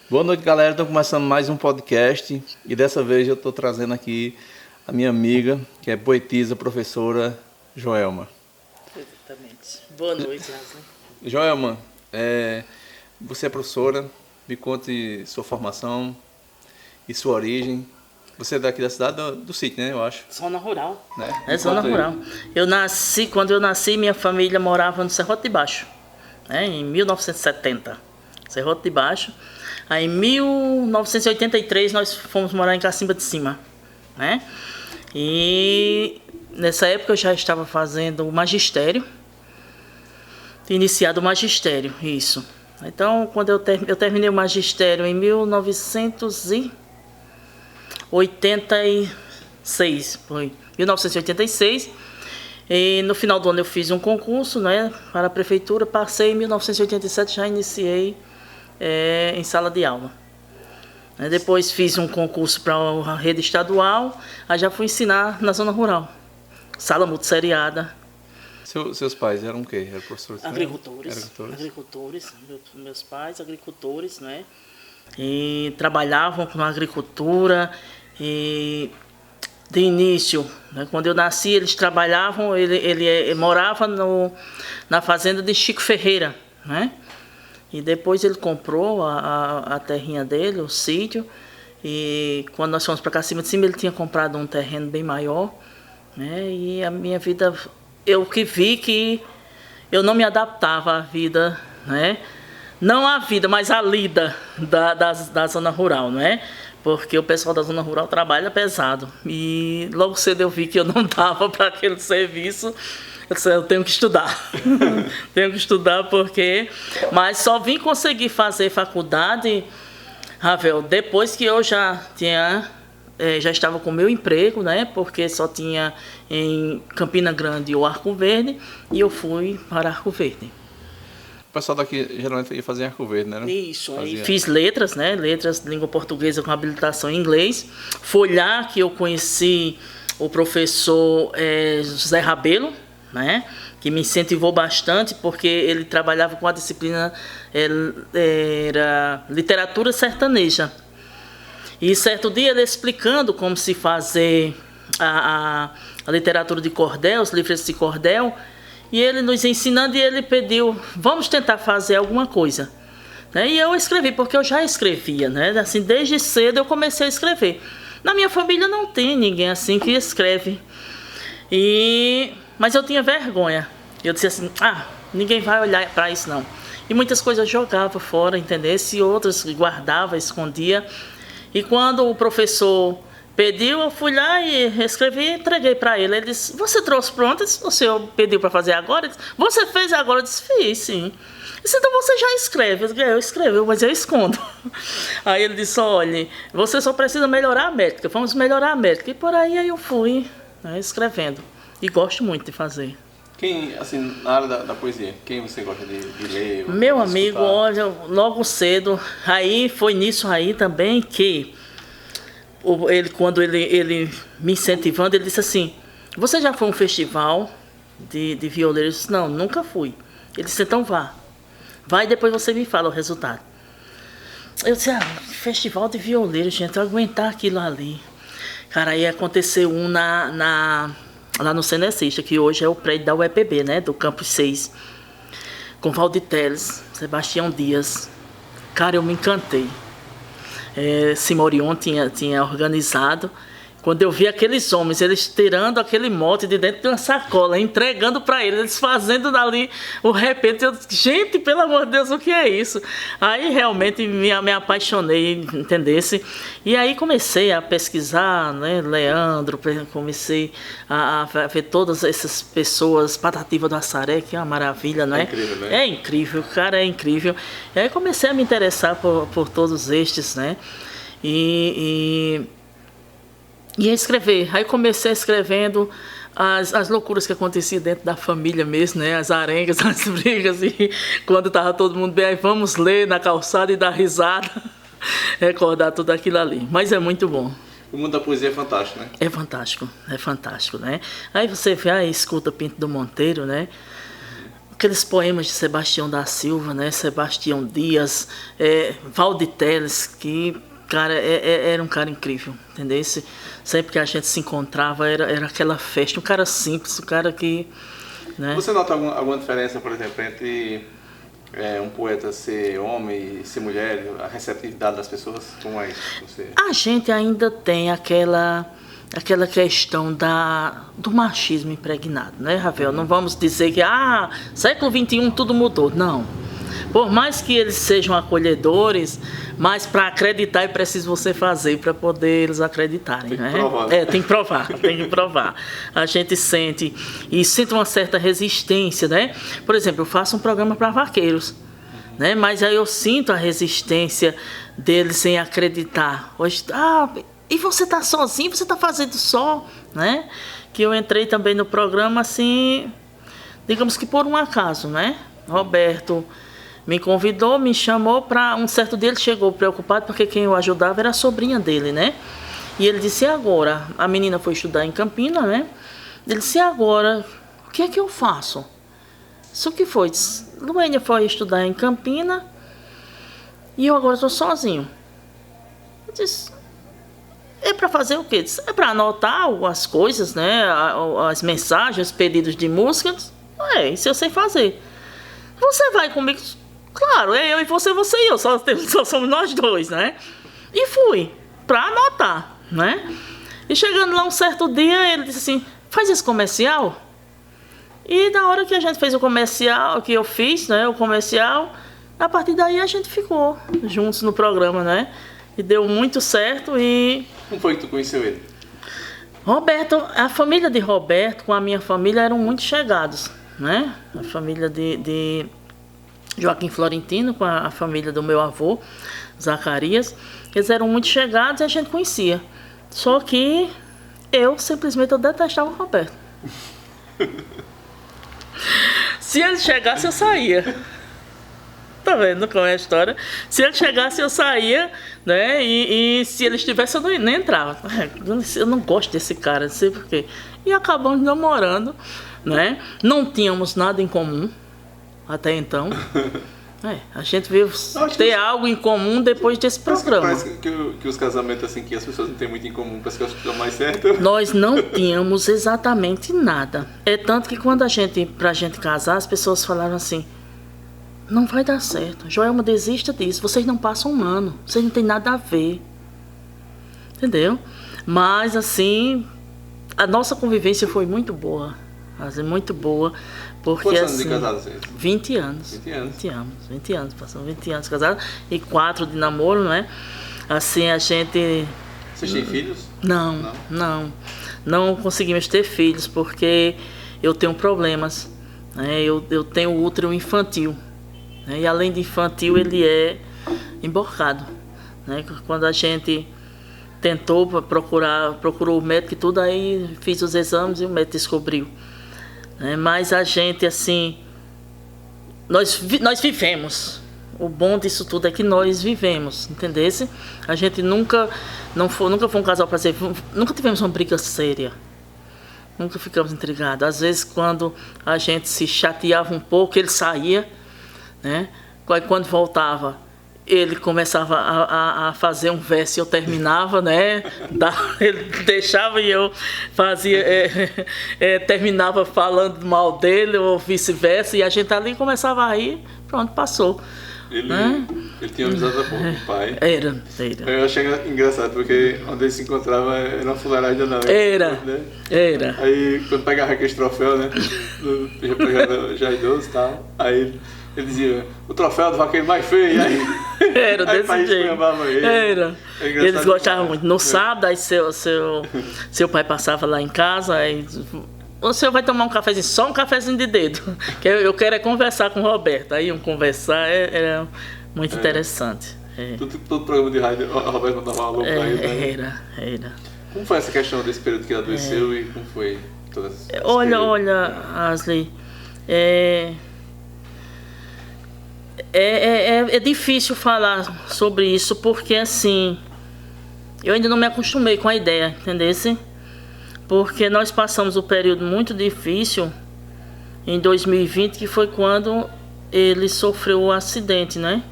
Boa noite, galera. Estou começando mais um podcast e dessa vez eu estou trazendo aqui a minha amiga, que é poetisa, professora Joelma. Exatamente. Boa noite, Lázaro. Joelma, você é professora, me conte sua formação e sua origem. Você é daqui da cidade do sítio, né? Eu acho. Zona rural. Né? É zona rural. Quando eu nasci, minha família morava no Serrote de Baixo, né? Em 1970. Serrote de Baixo. Aí em 1983 nós fomos morar em Cacimba de Cima, né? E nessa época eu já estava fazendo o magistério. Iniciado o magistério, isso. Então, quando eu terminei o magistério em 1986, foi 1986, e no final do ano eu fiz um concurso, né, para a prefeitura, passei em 1987, já iniciei em sala de aula. Depois fiz um concurso para a rede estadual, aí já fui ensinar na zona rural, sala multisseriada. Seus pais eram o quê? Eram professores? Agricultores. Meus pais, agricultores, né? E trabalhavam com a agricultura. E de início, né, quando eu nasci, eles trabalhavam, ele morava na fazenda de Chico Ferreira, né? E depois ele comprou a terrinha dele, o sítio. E quando nós fomos para Cacimba de Cima, ele tinha comprado um terreno bem maior, né? E a minha vida, eu que vi que eu não me adaptava à vida, né? Não à vida, mas à lida da zona rural, né? Porque o pessoal da zona rural trabalha pesado. E logo cedo eu vi que eu não dava para aquele serviço. Eu disse, eu tenho que estudar. Tenho que estudar porque... Mas só vim conseguir fazer faculdade, Ravel, depois que eu já estava com o meu emprego, né? Porque só tinha em Campina Grande o Arco Verde, e eu fui para Arco Verde. O pessoal daqui geralmente ia fazer em Arco Verde, né? Isso, aí fiz letras, né? Letras de língua portuguesa com habilitação em inglês. Foi lá que eu conheci o professor José Rabelo, né? Que me incentivou bastante, porque ele trabalhava com a disciplina era literatura sertaneja. E certo dia ele explicando como se fazer a literatura de cordel, os livros de cordel, e ele nos ensinando, e ele pediu, vamos tentar fazer alguma coisa, né? E eu escrevi, porque eu já escrevia, né? Assim, desde cedo eu comecei a escrever. Na minha família não tem ninguém assim que escreve, mas eu tinha vergonha. Eu disse assim, ninguém vai olhar para isso não. E muitas coisas eu jogava fora, entendeu? E outras guardava, escondia. E quando o professor pediu, eu fui lá e escrevi e entreguei para ele. Ele disse, você trouxe pronto? Eu disse, o senhor pediu para fazer agora? Ele disse, você fez agora? Eu disse, fiz, sim. Eu disse, então você já escreve? Eu disse, eu escrevo, mas eu escondo. Aí ele disse, olha, você só precisa melhorar a métrica, vamos melhorar a métrica. E por aí eu fui, né, escrevendo. E gosto muito de fazer. Quem, assim, na área da poesia, quem você gosta de ler? Meu amigo, olha, logo cedo, aí foi nisso aí também que quando ele me incentivando, ele disse assim, você já foi a um festival de violeiros? Eu disse, não, nunca fui. Ele disse, então vá. Vai e depois você me fala o resultado. Eu disse, festival de violeiros, gente, eu aguentar aquilo ali. Cara, aí aconteceu um lá no Cenecista, que hoje é o prédio da UEPB, né, do Campus 6, com Valdir Teles, Sebastião Dias. Cara, eu me encantei. Simorion tinha organizado. Quando eu vi aqueles homens, eles tirando aquele mote de dentro de uma sacola, entregando para eles fazendo dali o repente, eu disse, gente, pelo amor de Deus, o que é isso? Aí realmente me apaixonei, entendesse? E aí comecei a pesquisar, né, Leandro, comecei a ver todas essas pessoas, Patativa do Assaré, que é uma maravilha, não é? É incrível, né? É incrível, cara, é incrível. E aí comecei a me interessar por todos estes, né? E a escrever. Aí comecei escrevendo as loucuras que aconteciam dentro da família mesmo, né? As arengas, as brigas, e quando estava todo mundo bem, aí vamos ler na calçada e dar risada, recordar tudo aquilo ali. Mas é muito bom. O mundo da poesia é fantástico, né? É fantástico, né? Aí você vê, escuta Pinto do Monteiro, né? aqueles poemas de Sebastião da Silva, né? Sebastião Dias, Valde Teles, que, cara, era um cara incrível, entendeu? Sempre que a gente se encontrava, era aquela festa, um cara simples, um cara que... Né? Você nota alguma diferença, por exemplo, entre um poeta ser homem e ser mulher, a receptividade das pessoas? Como é isso? A gente ainda tem aquela questão do machismo impregnado, né, Rafael? Não vamos dizer que, século XXI tudo mudou. Não. Por mais que eles sejam acolhedores, mas para acreditar é preciso você fazer para poder eles acreditarem. Tem que né? provar. Tem que provar, tem que provar. A gente sente uma certa resistência, né? Por exemplo, eu faço um programa para vaqueiros, né? Mas aí eu sinto a resistência deles sem acreditar. Hoje, e você está sozinho, você está fazendo só, né? Que eu entrei também no programa assim, digamos que por um acaso, né? Roberto me convidou, me chamou para... Um certo dia ele chegou preocupado porque quem eu ajudava era a sobrinha dele, né? E ele disse, e agora? A menina foi estudar em Campina, né? Ele disse, e agora? O que é que eu faço? Isso que foi? Luênia foi estudar em Campina e eu agora estou sozinho. Eu disse... É para fazer o quê? É para anotar as coisas, né? As mensagens, os pedidos de música. Isso eu sei fazer. Você vai comigo? Claro, eu e você e eu. Só somos nós dois, né? E fui para anotar, né? E chegando lá um certo dia, ele disse assim, faz esse comercial. E na hora que a gente fez o comercial, que eu fiz, né? O comercial, a partir daí a gente ficou juntos no programa, né? E deu muito certo e... Como foi que tu conheceu ele? Roberto, a família de Roberto com a minha família eram muito chegados, né? A família de Joaquim Florentino com a família do meu avô, Zacarias, eles eram muito chegados e a gente conhecia. Só que eu detestava o Roberto. Se ele chegasse, eu saía. Tá vendo como é a história? Se ele chegasse, eu saía, né? E se ele estivesse, eu nem entrava. Eu não gosto desse cara, não sei porquê. E acabamos namorando, né? Não tínhamos nada em comum até então. A gente veio ter algo em comum depois desse programa. Parece que os casamentos assim que as pessoas não têm muito em comum, parece que elas ficam mais certas. Nós não tínhamos exatamente nada. É tanto que quando pra gente casar, as pessoas falaram assim, não vai dar certo. Joelma, desista disso. Vocês não passam um ano. Vocês não têm nada a ver. Entendeu? Mas, assim, a nossa convivência foi muito boa. Assim, muito boa. Porque, quantos anos assim, de casados vocês? 20 anos. 20 anos. Passamos 20 anos casados. E 4 de namoro, né? Assim, a gente... Vocês têm filhos? Não conseguimos ter filhos porque eu tenho problemas. Né? Eu tenho útero infantil. E além de infantil, ele é emborcado. Né? Quando a gente tentou procurou o médico e tudo, aí fiz os exames e o médico descobriu. Mas a gente, assim, nós vivemos. O bom disso tudo é que nós vivemos, entendesse? A gente nunca foi um casal para ser, nunca tivemos uma briga séria. Nunca ficamos intrigados. Às vezes, quando a gente se chateava um pouco, ele saía, né? Quando voltava, ele começava a fazer um verso e eu terminava, né? Ele deixava e eu fazia, terminava falando mal dele ou vice-versa, e a gente ali começava a rir, pronto, passou. Ele tinha amizade com o pai. Era. Eu achei engraçado, porque onde ele se encontrava era uma fuleiragem não. Era. Aí, quando pegava aquele troféu, né? Já idoso e tal, aí ele dizia, o troféu do vaqueiro mais feio. Aí, era desse jeito. Era. Eles gostavam muito. No sábado, aí seu pai passava lá em casa, aí... O senhor vai tomar um cafezinho, só um cafezinho de dedo. Que eu quero conversar com o Roberto. Aí conversar era muito interessante. Todo programa de rádio, o Roberto mandava uma louca aí, né? Era. Como foi essa questão desse período que ele adoeceu e como foi toda essa Olha, Asley, é difícil falar sobre isso porque, assim, eu ainda não me acostumei com a ideia, entendesse? Porque nós passamos um período muito difícil em 2020, que foi quando ele sofreu o acidente, né?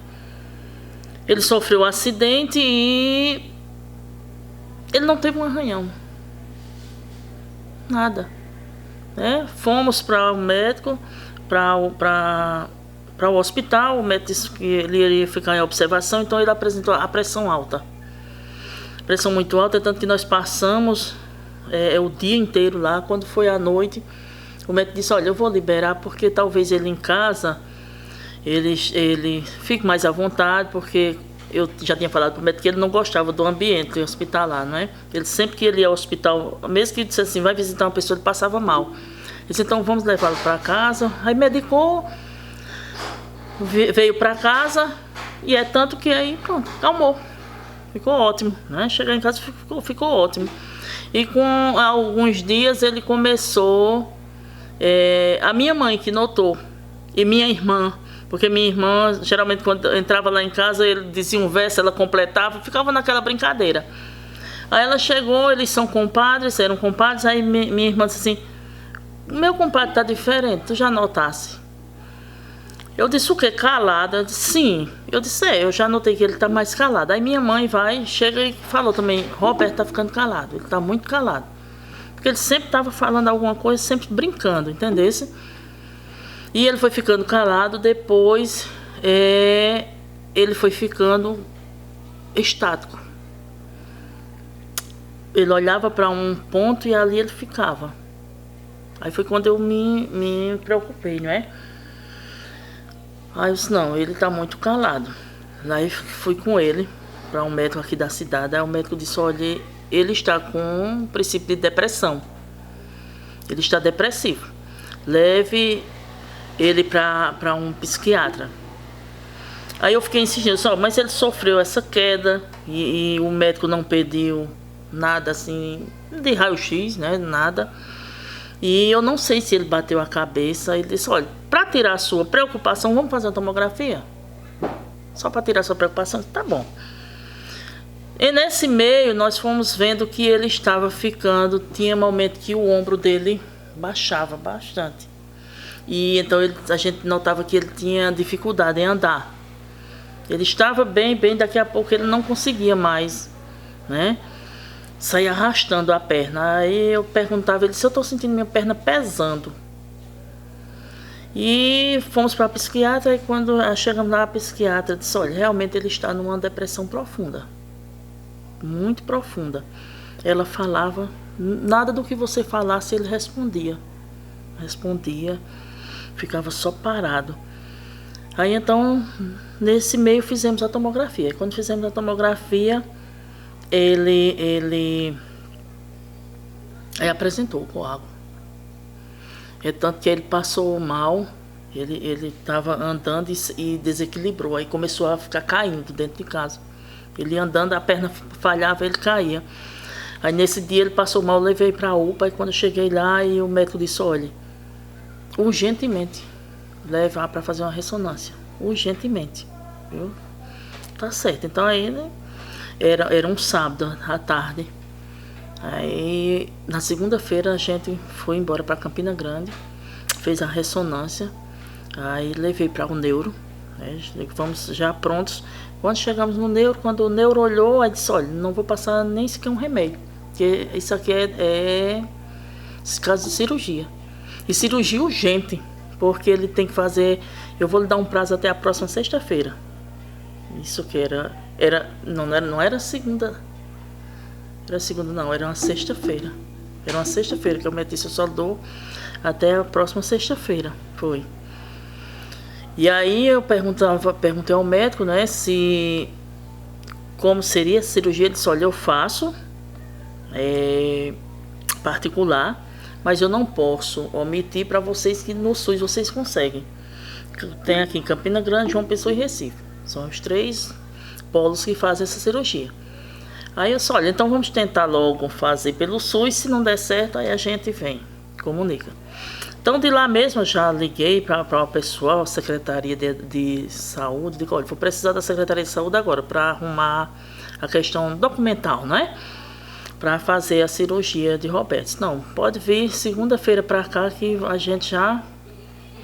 Ele sofreu o acidente e ele não teve um arranhão. Nada. Né? Fomos para o médico, para o hospital. O médico disse que ele iria ficar em observação, então ele apresentou a pressão alta. Pressão muito alta, tanto que nós passamos o dia inteiro lá. Quando foi à noite, o médico disse, olha, eu vou liberar porque talvez ele em casa ele fique mais à vontade, porque eu já tinha falado para o médico que ele não gostava do ambiente hospitalar, não é? Ele sempre que ele ia ao hospital, mesmo que dissesse assim, vai visitar uma pessoa, ele passava mal. Ele disse, então vamos levá-lo para casa. Aí medicou, veio para casa, e é tanto que aí pronto, calmou. Ficou ótimo, né? Chegar em casa ficou ótimo. E com alguns dias ele começou, a minha mãe que notou, e minha irmã, porque minha irmã, geralmente quando entrava lá em casa, ele dizia um verso, ela completava, ficava naquela brincadeira. Aí ela chegou, eles são compadres, eram compadres, aí minha irmã disse assim, meu compadre tá diferente, tu já notasse? Eu disse, o quê? Calada? Eu disse, sim. Eu disse, eu já notei que ele tá mais calado. Aí minha mãe chega e falou também, Roberto tá ficando calado, ele tá muito calado. Porque ele sempre tava falando alguma coisa, sempre brincando, entendesse? E ele foi ficando calado, depois ele foi ficando estático. Ele olhava para um ponto e ali ele ficava. Aí foi quando eu me preocupei, não é? Aí eu disse, não, ele está muito calado. Aí fui com ele para um médico aqui da cidade. Aí o médico disse, olha, ele está com um princípio de depressão. Ele está depressivo. Leve ele para um psiquiatra. Aí eu fiquei insistindo, mas ele sofreu essa queda e o médico não pediu nada assim, de raio-x, né, nada. E eu não sei se ele bateu a cabeça. Ele disse, olha, para tirar a sua preocupação, vamos fazer uma tomografia? Só para tirar a sua preocupação? Tá bom. E nesse meio, nós fomos vendo que ele estava ficando, tinha momento que o ombro dele baixava bastante. E então a gente notava que ele tinha dificuldade em andar. Ele estava bem, daqui a pouco ele não conseguia mais, né? Saía arrastando a perna. Aí eu perguntava ele se eu estou sentindo minha perna pesando. E fomos para a psiquiatra e quando chegamos lá, a psiquiatra disse, olha, realmente ele está numa depressão profunda. Muito profunda. Ela falava, nada do que você falasse ele respondia. Respondia, ficava só parado. Aí então, nesse meio fizemos a tomografia. E quando fizemos a tomografia, ele apresentou o coágulo. É tanto que ele passou mal, ele estava andando e desequilibrou. Aí começou a ficar caindo dentro de casa. Ele andando, a perna falhava, ele caía. Aí nesse dia ele passou mal, eu levei para a UPA. E quando eu cheguei lá, e o médico disse, olha, urgentemente, levar para fazer uma ressonância. Urgentemente, viu? Tá certo. Então aí, né, era um sábado à tarde. Aí na segunda-feira a gente foi embora para Campina Grande, fez a ressonância, aí levei para o neuro, né, vamos já prontos. Quando chegamos no neuro, quando o neuro olhou, aí disse, olha, não vou passar nem sequer um remédio, porque isso aqui é caso de cirurgia. E cirurgia urgente, porque ele tem que fazer, eu vou lhe dar um prazo até a próxima sexta-feira. Isso que não era segunda. Era segunda não, era uma sexta-feira. Era uma sexta-feira que eu me disse, eu só dou até a próxima sexta-feira. Foi. E aí eu perguntei ao médico, né, como seria a cirurgia. Ele disse, olha, eu faço particular, mas eu não posso omitir para vocês que no SUS vocês conseguem. Tem aqui em Campina Grande, João Pessoa e Recife. São os 3 polos que fazem essa cirurgia. Aí eu disse, olha, então vamos tentar logo fazer pelo SUS, se não der certo, aí a gente vem, comunica. Então de lá mesmo eu já liguei para o pessoal, a Secretaria de Saúde, digo, olha, vou precisar da Secretaria de Saúde agora para arrumar a questão documental, não é? Para fazer a cirurgia de Roberto. Não, pode vir segunda-feira para cá que a gente já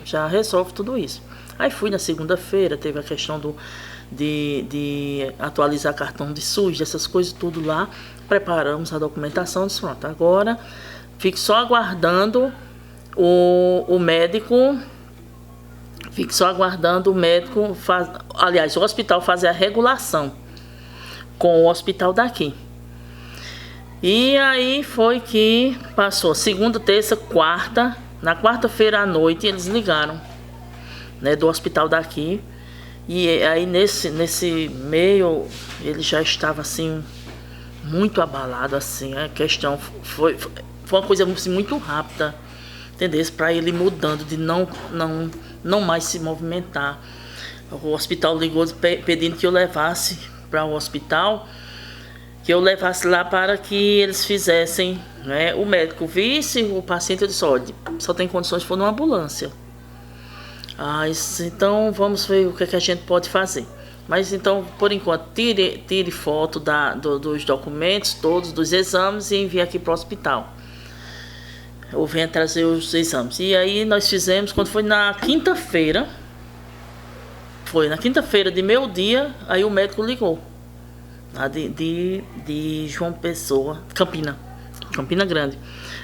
já resolve tudo isso. Aí fui na segunda-feira, teve a questão de atualizar cartão de SUS, essas coisas tudo lá. Preparamos a documentação, disse, pronto, agora fico só aguardando o médico, aliás, o hospital fazer a regulação com o hospital daqui. E aí foi que passou segunda, terça, quarta. Na quarta-feira à noite eles ligaram, né, do hospital daqui. E aí nesse meio ele já estava assim muito abalado, assim. A questão foi uma coisa assim, muito rápida, entendeu? Para ele mudando de não mais se movimentar. O hospital ligou pedindo que eu levasse para o hospital, que eu levasse lá para que eles fizessem, né? O médico visse o paciente, eu disse, olha, só tem condições de for numa ambulância. Então vamos ver o que a gente pode fazer. Mas então, por enquanto, tire foto dos documentos, todos, dos exames e envie aqui para o hospital. Ou venha trazer os exames. E aí nós fizemos, quando foi na quinta-feira, de meio-dia, aí o médico ligou. De João Pessoa, Campina Grande.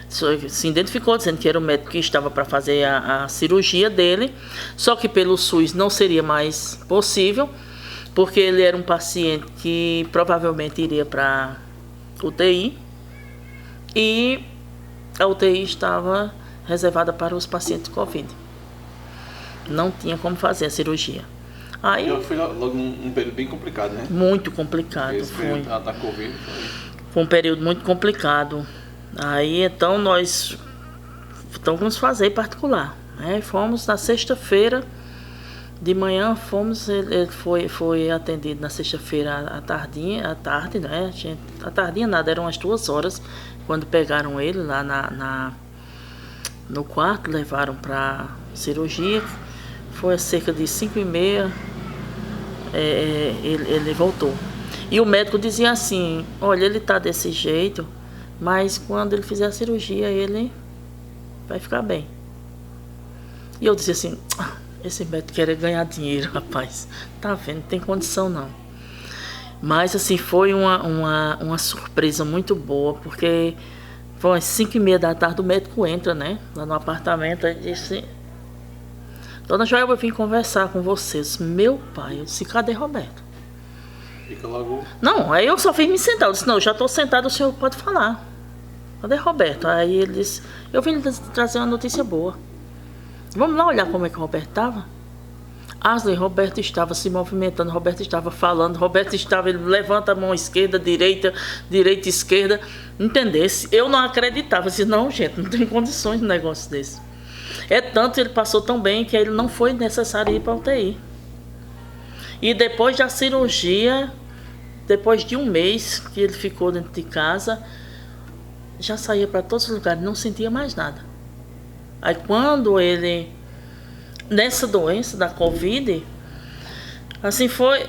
Se identificou dizendo que era o médico que estava para fazer a cirurgia dele, só que pelo SUS não seria mais possível, porque ele era um paciente que provavelmente iria para UTI e a UTI estava reservada para os pacientes Covid. Não tinha como fazer a cirurgia. Aí, foi logo um período bem complicado, né? Muito complicado. Esse período da Covid foi um período muito complicado. Aí então vamos fazer particular. Né? Fomos na sexta-feira de manhã, ele foi atendido na sexta-feira à tarde, né? A tardinha nada, eram as 2 horas, quando pegaram ele lá no quarto, levaram para cirurgia. Foi a cerca de 5h30, ele voltou. E o médico dizia assim, olha, ele está desse jeito, mas quando ele fizer a cirurgia, ele vai ficar bem. E eu dizia assim, esse médico quer ganhar dinheiro, rapaz. Tá vendo, não tem condição não. Mas assim, foi uma surpresa muito boa, porque foi às 5h30 da tarde, o médico entra, né, lá no apartamento, e disse, Dona Joelma, eu vim conversar com vocês. Meu pai, eu disse, cadê Roberto? Fica logo... Não, aí eu só vim me sentar. Eu disse, não, eu já estou sentado, o senhor pode falar. Cadê Roberto? Aí ele disse, eu vim lhe trazer uma notícia boa. Vamos lá olhar como é que o Roberto estava? Asley, Roberto estava se movimentando, Roberto estava falando, ele levanta a mão esquerda, direita, esquerda. Entendesse? Eu não acreditava. Eu disse, não, gente, não tem condições de um negócio desse. É tanto, ele passou tão bem que ele não foi necessário ir para a UTI. E depois da cirurgia, depois de 1 mês que ele ficou dentro de casa, já saía para todos os lugares, não sentia mais nada. Aí quando ele, nessa doença da Covid, assim foi,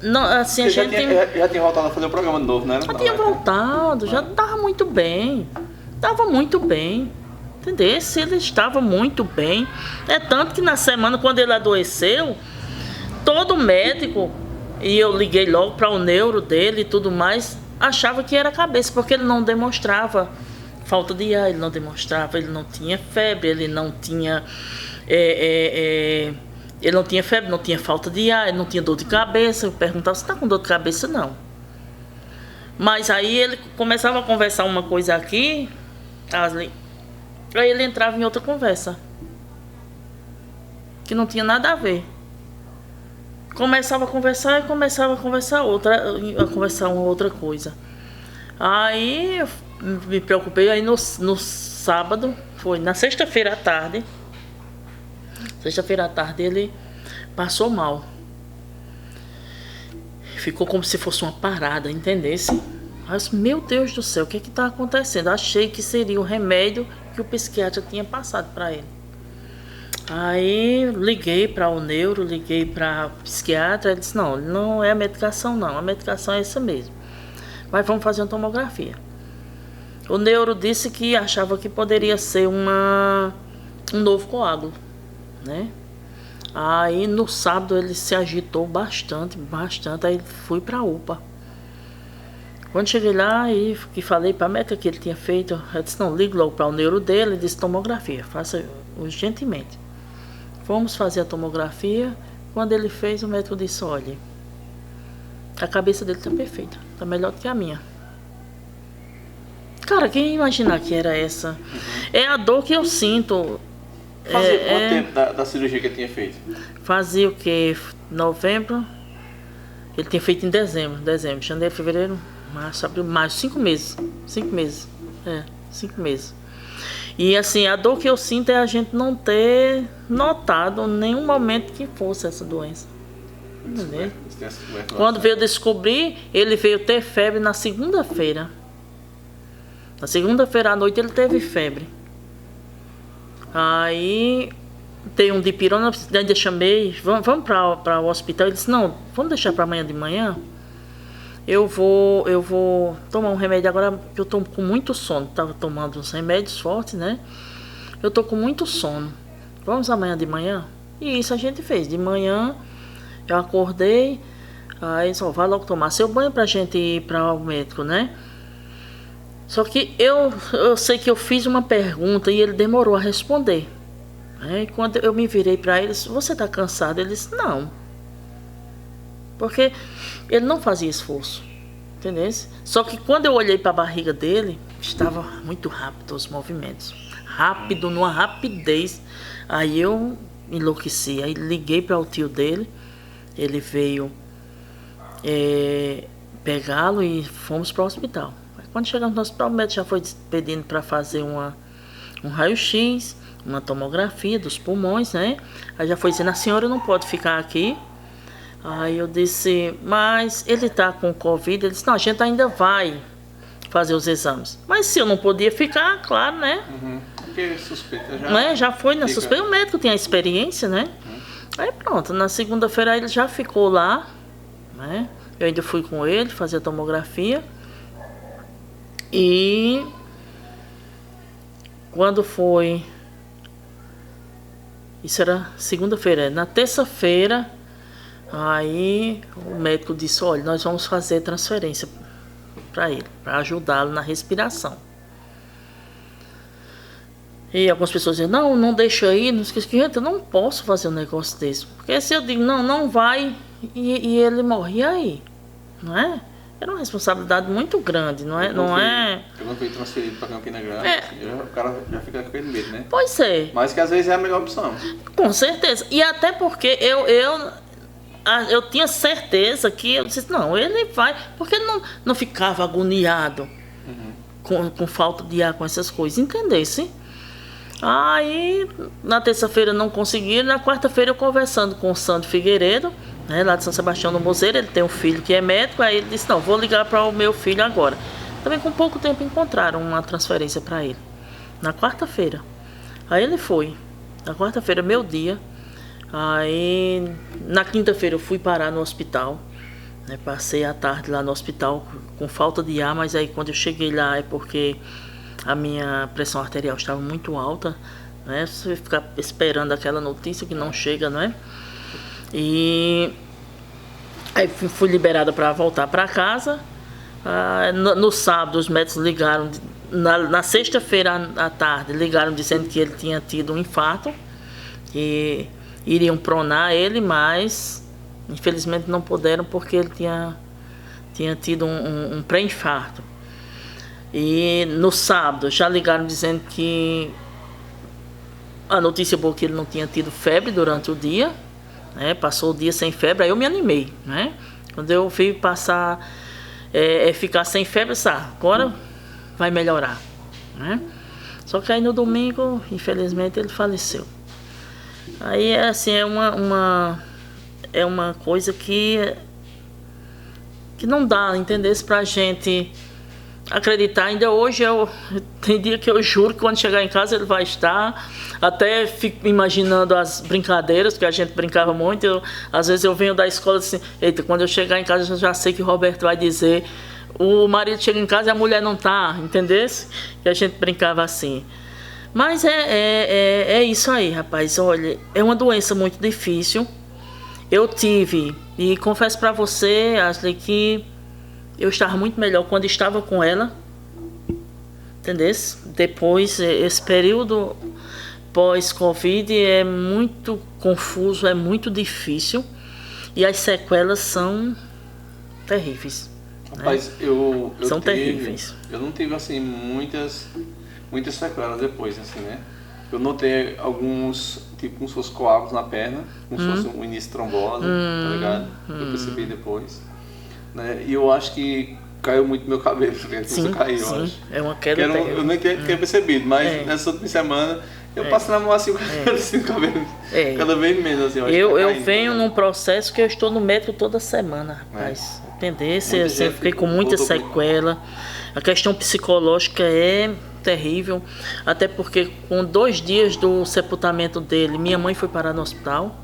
não, assim a gente já tinha voltado a fazer o programa de novo, né? Já tinha voltado, já estava muito bem. Entendeu? Ele estava muito bem. É tanto que na semana, quando ele adoeceu, todo médico, e eu liguei logo para o neuro dele e tudo mais, achava que era a cabeça, porque ele não demonstrava falta de ar, ele não tinha febre, ele não tinha febre, não tinha falta de ar, ele não tinha dor de cabeça. Eu perguntava, você está com dor de cabeça? Não. Mas aí ele começava a conversar uma coisa aqui, Asley, aí ele entrava em outra conversa, que não tinha nada a ver. Começava a conversar uma outra coisa. Aí eu me preocupei, aí no sábado, foi na sexta-feira à tarde. Ele passou mal. Ficou como se fosse uma parada, entendesse? Aí eu disse, meu Deus do céu, o que está acontecendo? Achei que seria o remédio que o psiquiatra tinha passado para ele. Aí liguei para o neuro, liguei para o psiquiatra, ele disse, não é a medicação não, a medicação é essa mesmo. Mas vamos fazer uma tomografia. O neuro disse que achava que poderia ser um novo coágulo, né? Aí no sábado ele se agitou bastante, aí fui pra UPA. Quando cheguei lá e falei pra médica que ele tinha feito, eu disse, não, ligo logo para o neuro dele, ele disse tomografia, faça urgentemente. Fomos fazer a tomografia, quando ele fez, o médico disse, olha, a cabeça dele tá perfeita, tá melhor do que a minha. Cara, quem ia imaginar que era essa? É a dor que eu sinto. Fazia quanto tempo da cirurgia que ele tinha feito? Fazia o quê? Novembro. Ele tinha feito em dezembro, janeiro, fevereiro, março, abril, maio, 5 meses. 5 meses. 5 meses. E assim, a dor que eu sinto é a gente não ter notado em nenhum momento que fosse essa doença. Entendeu? Quando veio descobrir, ele veio ter febre na segunda-feira. Na segunda-feira à noite ele teve febre. Aí tem um dipirona, ainda chamei, vamos para o hospital. Ele disse, não, vamos deixar para amanhã de manhã. Eu vou tomar um remédio agora, que eu tô com muito sono. Tava tomando uns remédios fortes, né? Eu tô com muito sono. Vamos amanhã de manhã? E isso a gente fez. De manhã eu acordei, aí só vai logo tomar seu banho pra gente ir para o médico, né? Só que eu sei que eu fiz uma pergunta e ele demorou a responder. Aí quando eu me virei para ele, disse, você tá cansado? Ele disse, não. Porque ele não fazia esforço, entendeu? Só que quando eu olhei para a barriga dele, estava muito rápido os movimentos. Rápido, numa rapidez. Aí eu enlouqueci. Aí liguei para o tio dele. Ele veio pegá-lo e fomos para o hospital. Quando chegamos no hospital, o médico já foi pedindo para fazer um raio-x, uma tomografia dos pulmões, né? Aí já foi dizendo, a senhora não pode ficar aqui. Aí eu disse, mas ele tá com Covid? Ele disse, não, a gente ainda vai fazer os exames. Mas se eu não podia ficar, claro, né? Porque suspeita já... Né? Já foi na suspeita, o médico tinha experiência, né? Aí pronto, na segunda-feira ele já ficou lá, né? Eu ainda fui com ele fazer a tomografia. E quando foi... Isso era segunda-feira. Na terça-feira, aí o médico disse, olha, nós vamos fazer transferência para ele, para ajudá-lo na respiração. E algumas pessoas dizem, não deixa aí, não esqueça que gente, eu não posso fazer um negócio desse. Porque se eu digo, não vai, e ele morre, e aí? Não é? Era uma responsabilidade muito grande, não é? Quando foi transferido para Campina Grande, o cara já fica com aquele medo, né? Pois é. Mas que às vezes é a melhor opção. Com certeza. E até porque eu tinha certeza que, eu disse, não, ele vai, porque ele não ficava agoniado com falta de ar, com essas coisas, entendesse? Aí, na terça-feira não consegui, na quarta-feira eu conversando com o Sandro Figueiredo, né, lá de São Sebastião do Mozeiro, ele tem um filho que é médico, aí ele disse, não, vou ligar para o meu filho agora. Também com pouco tempo encontraram uma transferência para ele, na quarta-feira. Aí ele foi, na quarta-feira, meu dia, aí na quinta-feira eu fui parar no hospital, né, passei a tarde lá no hospital com falta de ar, mas aí quando eu cheguei lá é porque a minha pressão arterial estava muito alta, né, você ficar esperando aquela notícia que não chega, não é? E aí fui liberada para voltar para casa. No sábado os médicos ligaram, na sexta-feira à tarde, ligaram dizendo que ele tinha tido um infarto, que iriam pronar ele, mas infelizmente não puderam porque ele tinha tido um pré-infarto. E no sábado já ligaram dizendo que a notícia boa que ele não tinha tido febre durante o dia, né? Passou o dia sem febre, aí eu me animei, né? Quando eu vi passar, ficar sem febre, agora vai melhorar, né? Só que aí no domingo, infelizmente, ele faleceu. Aí assim, é uma coisa que não dá, entender, pra gente acreditar. Ainda hoje tem dia que eu juro que quando chegar em casa ele vai estar. Até fico imaginando as brincadeiras que a gente brincava muito. Às vezes eu venho da escola assim, eita, quando eu chegar em casa eu já sei que o Roberto vai dizer, o marido chega em casa e a mulher não tá, entendesse? Que a gente brincava assim. Mas é isso aí, rapaz. Olha, é uma doença muito difícil. Eu tive, e confesso pra você, Ashley, que eu estava muito melhor quando estava com ela. Entendeu? Depois, esse período pós-Covid é muito confuso, é muito difícil. E as sequelas são terríveis. Rapaz, Né? eu São terríveis. Eu não tive, assim, muitas sequelas depois, assim, né? Eu notei alguns, tipo, como se fosse coágulos na perna, como se fosse um início de trombose, tá ligado? Eu percebi depois. Né? E eu acho que caiu muito meu cabelo, né? Sim, caiu, sim. eu acho. É uma queda terrível. Eu nem tinha percebido, mas nessa última semana eu passo na mão assim, o cabelo cada vez menos, assim. Eu venho num processo que eu estou no médico toda semana, rapaz. Tendência, eu fiquei com muita sequela. A questão psicológica é terrível, até porque com 2 dias do sepultamento dele, minha mãe foi parar no hospital,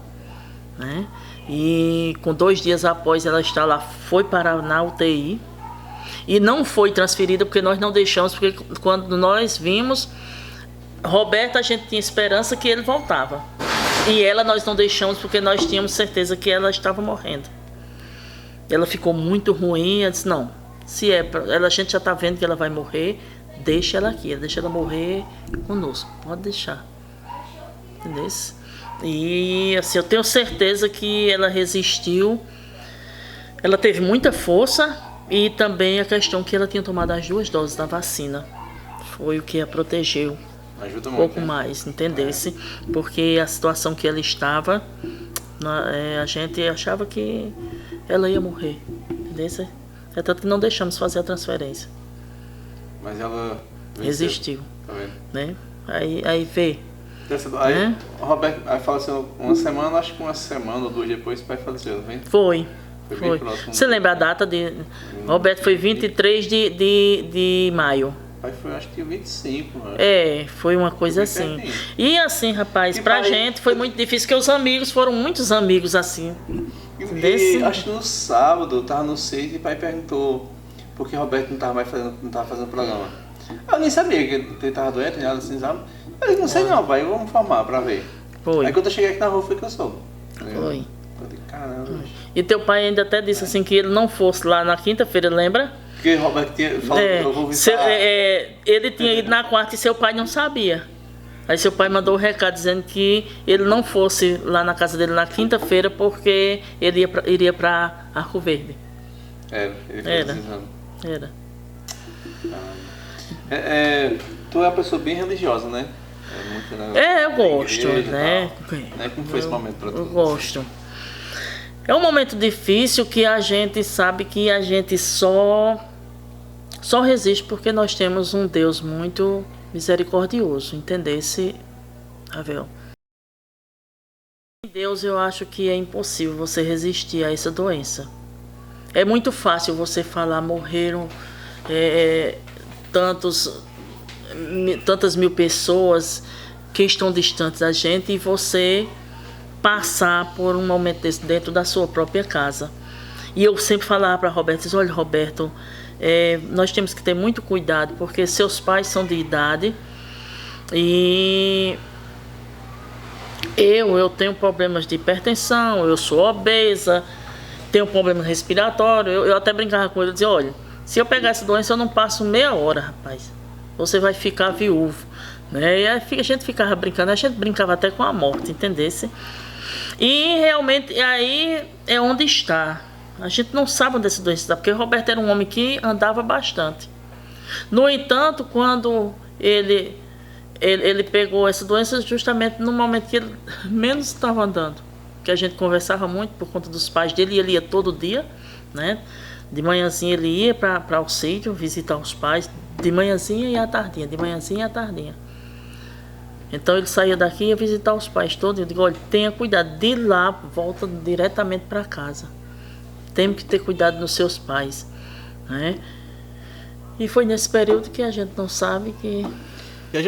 né? E com 2 dias após ela estar lá, foi parar na UTI. E não foi transferida porque nós não deixamos, porque quando nós vimos Roberto, a gente tinha esperança que ele voltava. E ela nós não deixamos porque nós tínhamos certeza que ela estava morrendo. Ela ficou muito ruim, eu disse, não, se é pra, ela, a gente já está vendo que ela vai morrer, deixa ela aqui, deixa ela morrer conosco, pode deixar. Entendeu? E assim, eu tenho certeza que ela resistiu, ela teve muita força e também a questão que ela tinha tomado as 2 doses da vacina. Foi o que a protegeu. Ajuda Um muito, pouco mais, entendesse? Porque a situação que ela estava, a gente achava que ela ia morrer, entendesse? É tanto que não deixamos fazer a transferência. Mas ela resistiu, tá vendo? Né? Aí vê. Aí o Roberto faleceu uma semana, acho que uma semana ou 2 depois o pai faleceu, não vem? Foi. Você lembra a data de... Roberto foi 23 de maio. Aí foi, acho que 25, acho. Foi uma coisa assim. Pertinho. E assim, rapaz, pra gente foi muito difícil, porque os amigos foram muitos amigos assim. E acho que no sábado, eu tava no 6 e o pai perguntou por que Roberto não tava fazendo programa. Eu nem sabia que ele tava doente, nada assim, sabe? Eu disse, não sei não, pai, vamos informar pra ver. Foi. Aí quando eu cheguei aqui na rua foi que eu soube. Foi. Eu disse, caramba. E teu pai ainda até disse assim que ele não fosse lá na quinta-feira, lembra? Porque o Roberto falou que eu vou visitar. Ele tinha ido na quarta e seu pai não sabia. Aí seu pai mandou o recado dizendo que ele não fosse lá na casa dele na quinta-feira porque ele iria para Arco Verde. Era. Tu é uma pessoa bem religiosa, né? Eu gosto, né? Como foi esse momento para tu? Eu gosto. É um momento difícil que a gente sabe que a gente só resiste porque nós temos um Deus muito misericordioso, entendesse, Ravel? Em Deus eu acho que é impossível você resistir a essa doença. É muito fácil você falar, morreram tantas mil pessoas que estão distantes da gente e você passar por um momento desse dentro da sua própria casa. E eu sempre falava para Roberto, olha Roberto, nós temos que ter muito cuidado porque seus pais são de idade e eu tenho problemas de hipertensão, eu sou obesa, tenho problema respiratório. Eu até brincava com ele, dizia, olha, se eu pegar essa doença eu não passo meia hora, rapaz, você vai ficar viúvo, né? E aí a gente ficava brincando, a gente brincava até com a morte, entendesse? E realmente aí é onde está. A gente não sabe onde essa doença está, porque o Roberto era um homem que andava bastante. No entanto, quando ele pegou essa doença justamente no momento que ele menos estava andando, que a gente conversava muito por conta dos pais dele, e ele ia todo dia, né? De manhãzinha ele ia para o sítio visitar os pais, de manhãzinha e à tardinha, de manhãzinha e à tardinha. Então ele saía daqui e ia visitar os pais todos. Eu digo, olha, tenha cuidado, de lá volta diretamente para casa. Temos que ter cuidado dos seus pais, né? E foi nesse período que a gente não sabe que... Eu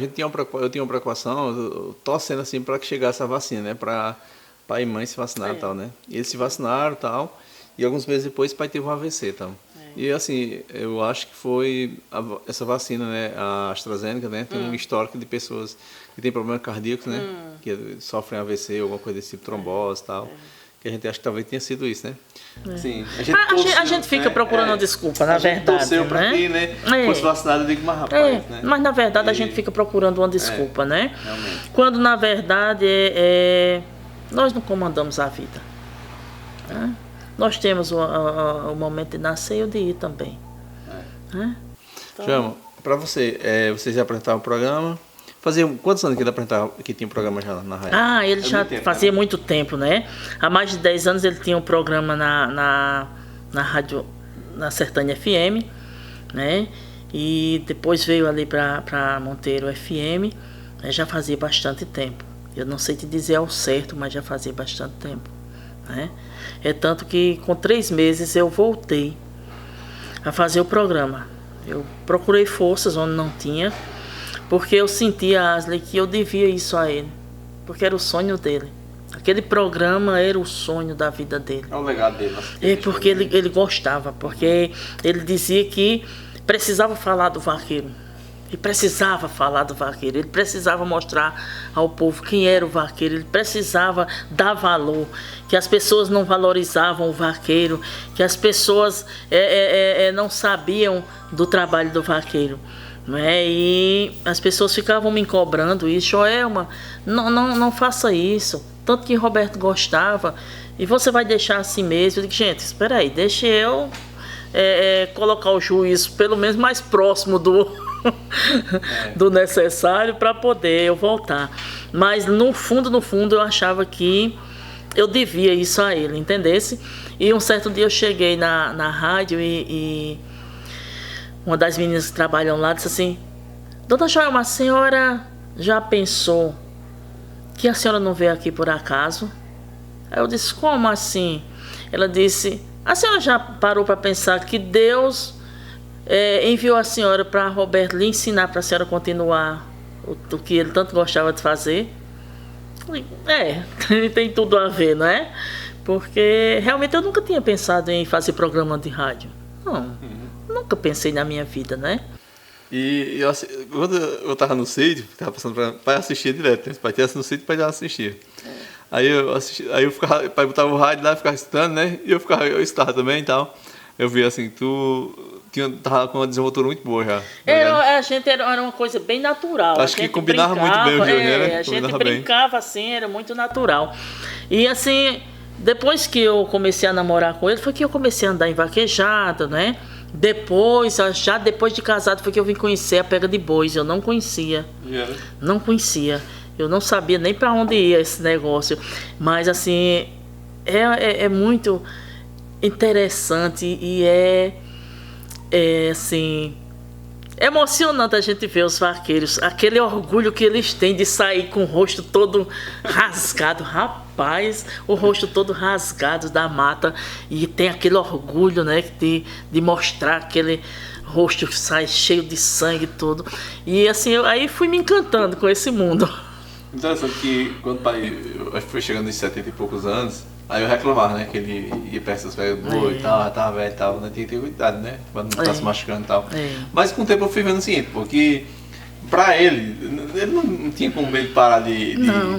tinha uma preocupação, torcendo assim para que chegasse a vacina, né? Para pai e mãe se vacinaram e tal, né? E eles se vacinaram e tal, e alguns meses depois o pai teve um AVC, tal. E assim, eu acho que foi essa vacina, né, a AstraZeneca, né, tem um histórico de pessoas que têm problemas cardíacos, né, que sofrem AVC, alguma coisa desse tipo, trombose e tal, que a gente acha que talvez tenha sido isso, né? Sim, a gente fica procurando uma desculpa, na verdade. Torceu pra quem, né, fosse vacinado, eu digo, mas rapaz, né? Mas na verdade a gente fica procurando uma desculpa, né? Realmente. Quando na verdade nós não comandamos a vida, né? Nós temos o momento de nascer e o de ir também. Né? Então, Chama, para vocês apresentavam o programa. Fazia quantos anos que ele apresentava, que tinha um programa já na rádio? Ele já fazia muito tempo, né? Há mais de 10 anos ele tinha um programa na rádio, na Sertânia FM, né? E depois veio ali para Monteiro FM, né? Já fazia bastante tempo. Eu não sei te dizer ao certo, mas já fazia bastante tempo, né? É tanto que com 3 meses eu voltei a fazer o programa. Eu procurei forças onde não tinha, porque eu sentia, Asley, que eu devia isso a ele, porque era o sonho dele. Aquele programa era o sonho da vida dele. É o legado dele. Porque ele gostava, porque ele dizia que precisava falar do vaqueiro. Ele precisava falar do vaqueiro, ele precisava mostrar ao povo quem era o vaqueiro, ele precisava dar valor, que as pessoas não valorizavam o vaqueiro, que as pessoas não sabiam do trabalho do vaqueiro. Né? E as pessoas ficavam me cobrando isso, Joelma, não faça isso, tanto que Roberto gostava, e você vai deixar assim mesmo. Eu digo, gente, espera aí, deixa eu colocar o juízo pelo menos mais próximo do necessário para poder eu voltar. Mas no fundo eu achava que eu devia isso a ele, entendesse? E um certo dia eu cheguei na rádio e uma das meninas que trabalham lá disse assim: Dona Joelma, a senhora já pensou que a senhora não veio aqui por acaso? Aí eu disse: como assim? Ela disse: a senhora já parou para pensar que Deus enviou a senhora para Roberto lhe ensinar para a senhora continuar o que ele tanto gostava de fazer? Tem tudo a ver, não é? Porque realmente eu nunca tinha pensado em fazer programa de rádio. Não, nunca pensei na minha vida, né? E quando eu estava no sítio, estava passando para assistir direto, né? Pai tivesse no sítio, pai já assistia. Aí eu ficava, pai botava o rádio lá, ficava escutando, né? E eu escutava também e tal. Eu vi assim, tava com uma desenvoltura muito boa já. A gente era uma coisa bem natural. Acho que combinava muito bem o Júnior, né? A gente brincava assim, era muito natural. E assim, depois que eu comecei a namorar com ele, foi que eu comecei a andar em vaquejada, né? Depois de casado, foi que eu vim conhecer a pega de bois. Eu não conhecia. Não conhecia. Eu não sabia nem para onde ia esse negócio. Mas assim, é muito interessante e assim, emocionante a gente ver os vaqueiros, aquele orgulho que eles têm de sair com o rosto todo rasgado. Rapaz, o rosto todo rasgado da mata, e tem aquele orgulho, né, de mostrar aquele rosto que sai cheio de sangue e tudo. E assim, aí fui me encantando com esse mundo. Interessante que quando o pai foi chegando em 70 e poucos anos, aí eu reclamava, né, que ele ia para essas velhas boas e tal, tava velho e tal, né, tinha que ter cuidado, né, pra não estar se machucando e tal. Mas com o tempo eu fui vendo o seguinte, porque pra ele não tinha como ele parar de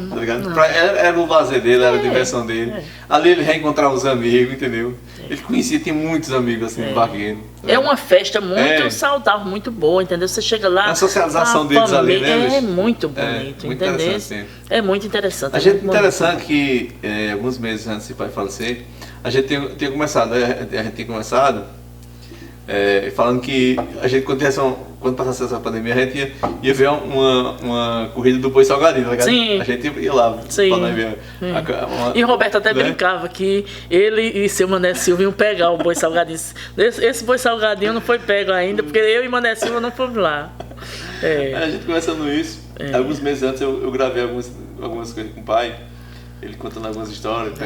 tá ligado? Pra ele, era o lazer dele, era a diversão dele. Ali ele reencontrava os amigos, entendeu? Ele conhecia, tinha muitos amigos assim, de vaqueiro. É uma festa muito saudável, muito boa, entendeu? Você chega lá... A socialização deles ali, né? É muito bonito, muito entendeu? É muito interessante. A gente interessante que alguns meses antes de pai falecer, a gente tinha começado, falando que a gente, quando passasse essa pandemia, a gente ia ver uma corrida do boi salgadinho, tá ligado? Sim. A gente ia lá pra nós ver. E Roberto até brincava que ele e seu Mané Silva iam pegar o boi salgadinho. Esse boi salgadinho não foi pego ainda, porque eu e Mané Silva não fomos lá. A gente conversando isso, alguns meses antes eu gravei algumas coisas com o pai, ele contando algumas histórias,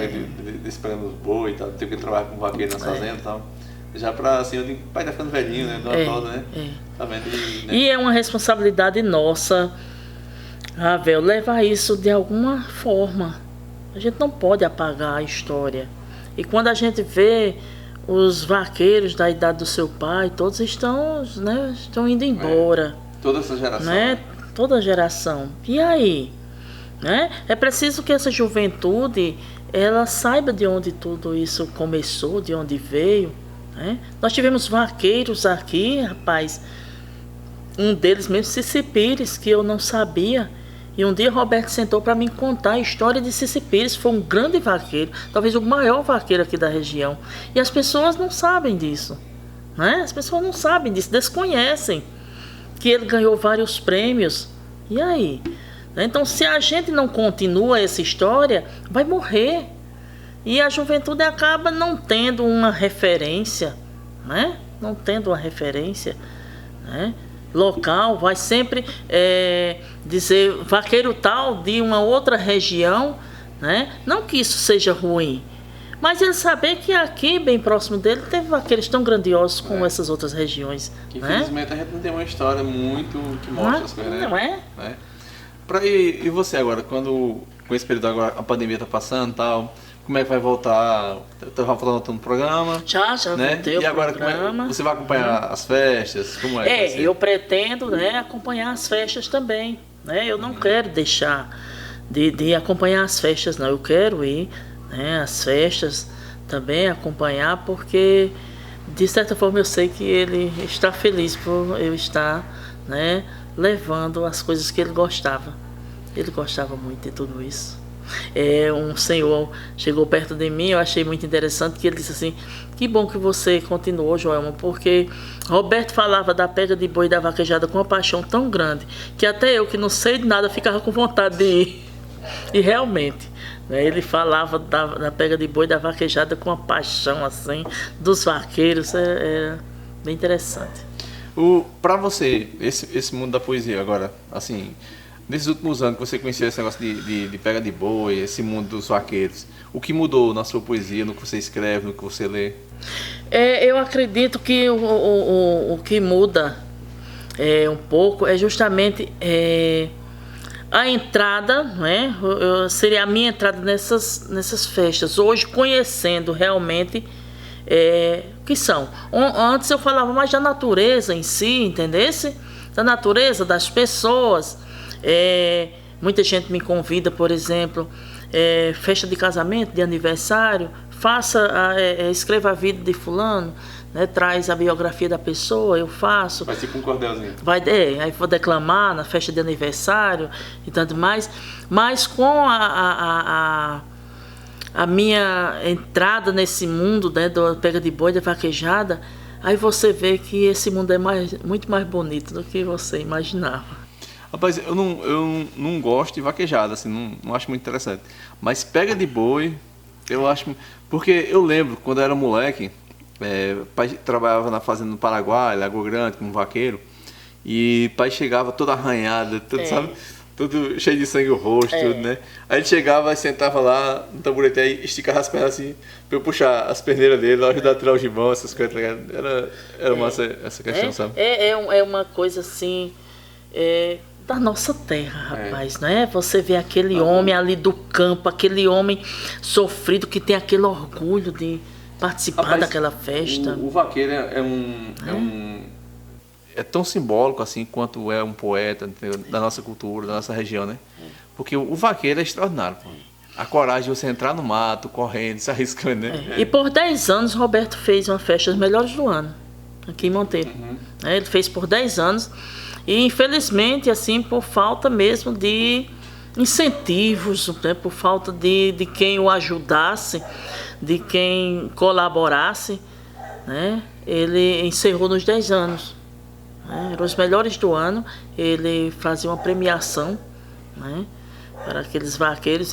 desse pegando os boi e tal, tem que trabalhar com vaqueiro nas fazendas e tal. Já pra assim, eu digo, o pai tá ficando velhinho, né? Toda, né? Tá vendo? E é uma responsabilidade nossa, Ravel, levar isso de alguma forma. A gente não pode apagar a história. E quando a gente vê os vaqueiros da idade do seu pai, todos estão, né, estão indo embora. Toda essa geração. Né? Toda a geração. E aí? Né? É preciso que essa juventude ela saiba de onde tudo isso começou, de onde veio. Né? Nós tivemos vaqueiros aqui, rapaz. Um deles mesmo, Cici Pires, que eu não sabia. E um dia Roberto sentou para me contar a história de Cici Pires. Foi um grande vaqueiro, talvez o maior vaqueiro aqui da região. E as pessoas não sabem disso. Né? As pessoas não sabem disso, desconhecem que ele ganhou vários prêmios. E aí? Então, se a gente não continua essa história, vai morrer. E a juventude acaba não tendo uma referência, né? Não tendo uma referência, né? Local, vai sempre dizer vaqueiro tal de uma outra região, né? Não que isso seja ruim, mas ele saber que aqui, bem próximo dele, teve vaqueiros tão grandiosos como essas outras regiões. Que, infelizmente, a gente não tem uma história muito que mostra as coisas, né? Não é? E você agora, quando com esse período agora a pandemia tá passando e tal, como é que vai voltar? Estava voltando no programa? Já né? voltei E agora programa. você vai acompanhar as festas? Como é? Eu pretendo, né, acompanhar as festas também. Né? Eu não quero deixar de acompanhar as festas, não. Eu quero ir, né, às festas também acompanhar, porque de certa forma eu sei que ele está feliz por eu estar, né, levando as coisas que ele gostava. Ele gostava muito de tudo isso. Um senhor chegou perto de mim, eu achei muito interessante, que ele disse assim: que bom que você continuou, Joelma, porque Roberto falava da pega de boi e da vaquejada com uma paixão tão grande, que até eu, que não sei de nada, ficava com vontade de ir. E realmente, né, ele falava da pega de boi e da vaquejada com uma paixão assim, dos vaqueiros, é bem interessante. Para você, esse mundo da poesia agora, assim, nesses últimos anos que você conheceu esse negócio de pega de boi, esse mundo dos vaqueiros, o que mudou na sua poesia, no que você escreve, no que você lê? Eu acredito que o que muda um pouco é justamente a entrada, né? Seria a minha entrada nessas festas. Hoje, conhecendo realmente o que são. Antes eu falava mais da natureza em si, entendesse? Da natureza, das pessoas. Muita gente me convida, por exemplo, festa de casamento, de aniversário, escreva a vida de fulano, né, traz a biografia da pessoa, eu faço. Vai tipo um cordelzinho. Aí vou declamar na festa de aniversário e tanto mais. Mas com a minha entrada nesse mundo, né, da pega de boi, da vaquejada, aí você vê que esse mundo é muito mais bonito do que você imaginava. Rapaz, eu não gosto de vaquejada, assim, não acho muito interessante. Mas pega de boi, eu acho... Porque eu lembro, quando eu era moleque, pai trabalhava na fazenda no Paraguai, Lagoa Grande, como vaqueiro, e pai chegava todo arranhado, sabe? Tudo cheio de sangue o rosto, tudo, né? Aí ele chegava e sentava lá no taburete, aí esticava as pernas assim, pra eu puxar as perneiras dele, ajudar a tirar o gibão, essas coisas, tá ligado? Era massa essa questão, sabe? É uma coisa assim... da nossa terra, rapaz, não é? Você vê aquele homem ali do campo, aquele homem sofrido que tem aquele orgulho de participar daquela festa. O vaqueiro é tão simbólico assim quanto é um poeta, entendeu? Da nossa cultura, da nossa região, né? Porque o vaqueiro é extraordinário, pô. A coragem de você entrar no mato, correndo, se arriscando, né? E por 10 anos Roberto fez uma festa das melhores do ano, aqui em Monteiro. Ele fez por 10 anos. E infelizmente, assim, por falta mesmo de incentivos, né, por falta de quem o ajudasse, de quem colaborasse, né, ele encerrou nos 10 anos. Né, eram os melhores do ano, ele fazia uma premiação, né, para aqueles vaqueiros,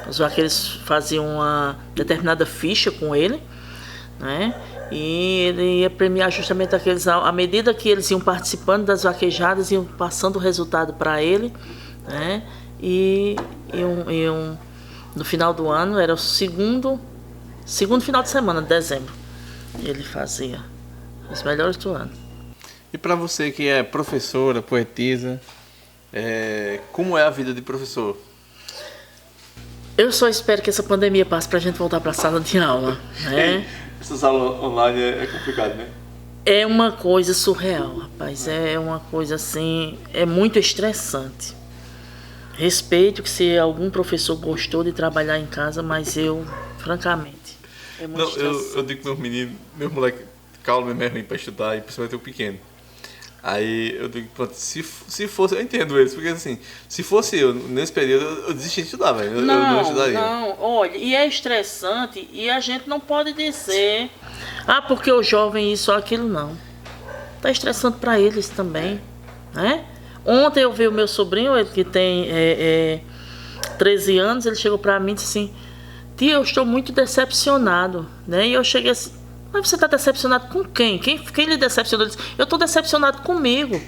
os vaqueiros faziam uma determinada ficha com ele, né, e ele ia premiar justamente aqueles, à medida que eles iam participando das vaquejadas, iam passando o resultado para ele, né? No final do ano, era o segundo final de semana de dezembro, ele fazia os melhores do ano. E para você que é professora, poetisa, como é a vida de professor? Eu só espero que essa pandemia passe para a gente voltar para a sala de aula, né? essas aulas online é complicado, né? É uma coisa surreal, rapaz. É uma coisa assim, é muito estressante. Respeito que se algum professor gostou de trabalhar em casa, mas eu, francamente, é muito estressante. Eu digo para meus meninos, meus moleques, calma mesmo para estudar, e principalmente o pequeno. Aí eu digo, pronto, se fosse, eu entendo eles, porque assim, se fosse eu, nesse período, eu desistia de estudar, velho. Eu não estudaria. Não, olha, e é estressante, e a gente não pode dizer, porque o jovem isso ou aquilo, não. Tá estressante para eles também, né? Ontem eu vi o meu sobrinho, ele que tem 13 anos, ele chegou para mim e disse assim, tia, eu estou muito decepcionado, né? E eu cheguei assim, mas você está decepcionado com quem? Quem lhe decepcionou? Ele disse, eu estou decepcionado comigo,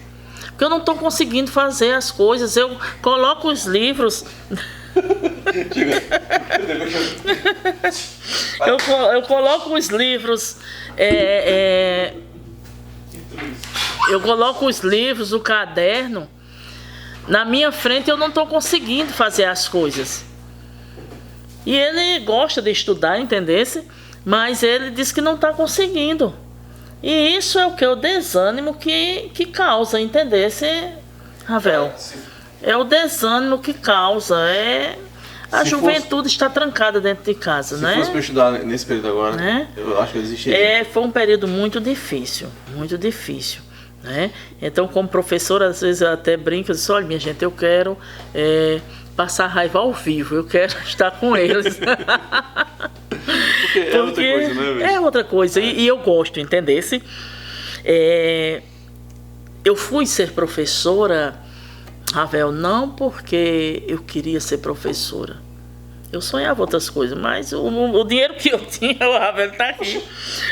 porque eu não estou conseguindo fazer as coisas, eu coloco os livros... eu coloco os livros... Eu coloco os livros, o caderno, na minha frente e eu não estou conseguindo fazer as coisas. E ele gosta de estudar, entendesse? Mas ele diz que não está conseguindo. E isso é o que? O desânimo que causa, entendesse, Ravel? É o desânimo que causa. A juventude está trancada dentro de casa, né? Se fosse para estudar nesse período agora, né? Eu acho que existiria. Foi um período muito difícil, muito difícil. Né? Então, como professora, às vezes eu até brinco, eu digo, olha, minha gente, eu quero passar raiva ao vivo, eu quero estar com eles. Porque é outra coisa, né? É outra coisa, e eu gosto, entendesse? Eu fui ser professora, Ravel, não porque eu queria ser professora. Eu sonhava outras coisas, mas o dinheiro que eu tinha, o Ravel está aqui,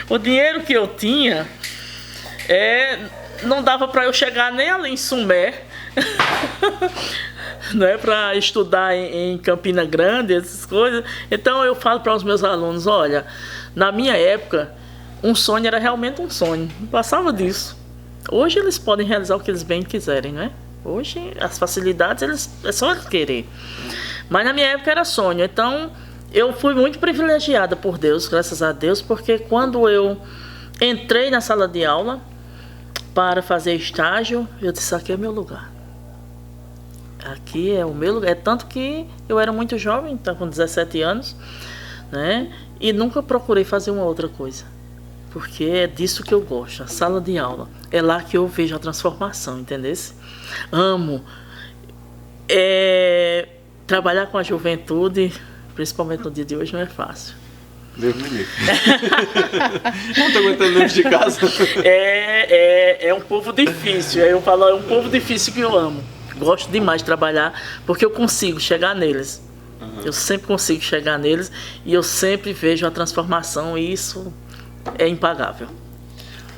o dinheiro que eu tinha não dava para eu chegar nem ali em Sumé, né, para estudar em Campina Grande, essas coisas. Então eu falo para os meus alunos, olha, na minha época, um sonho era realmente um sonho, não passava disso. Hoje eles podem realizar o que eles bem quiserem, né? Hoje as facilidades, é só eles querer. Mas na minha época era sonho, então eu fui muito privilegiada por Deus, graças a Deus, porque quando eu entrei na sala de aula, para fazer estágio, eu disse, aqui é meu lugar. Aqui é o meu lugar. É tanto que eu era muito jovem, então com 17 anos, né? E nunca procurei fazer uma outra coisa. Porque é disso que eu gosto, a sala de aula. É lá que eu vejo a transformação, entendesse? Amo. Trabalhar com a juventude, principalmente no dia de hoje, não é fácil. Deus me livre. Não tô aguentando dentro de casa. É um povo difícil. Eu falo, é um povo difícil que eu amo. Gosto demais de trabalhar, porque eu consigo chegar neles. Uhum. Eu sempre consigo chegar neles e eu sempre vejo a transformação e isso é impagável.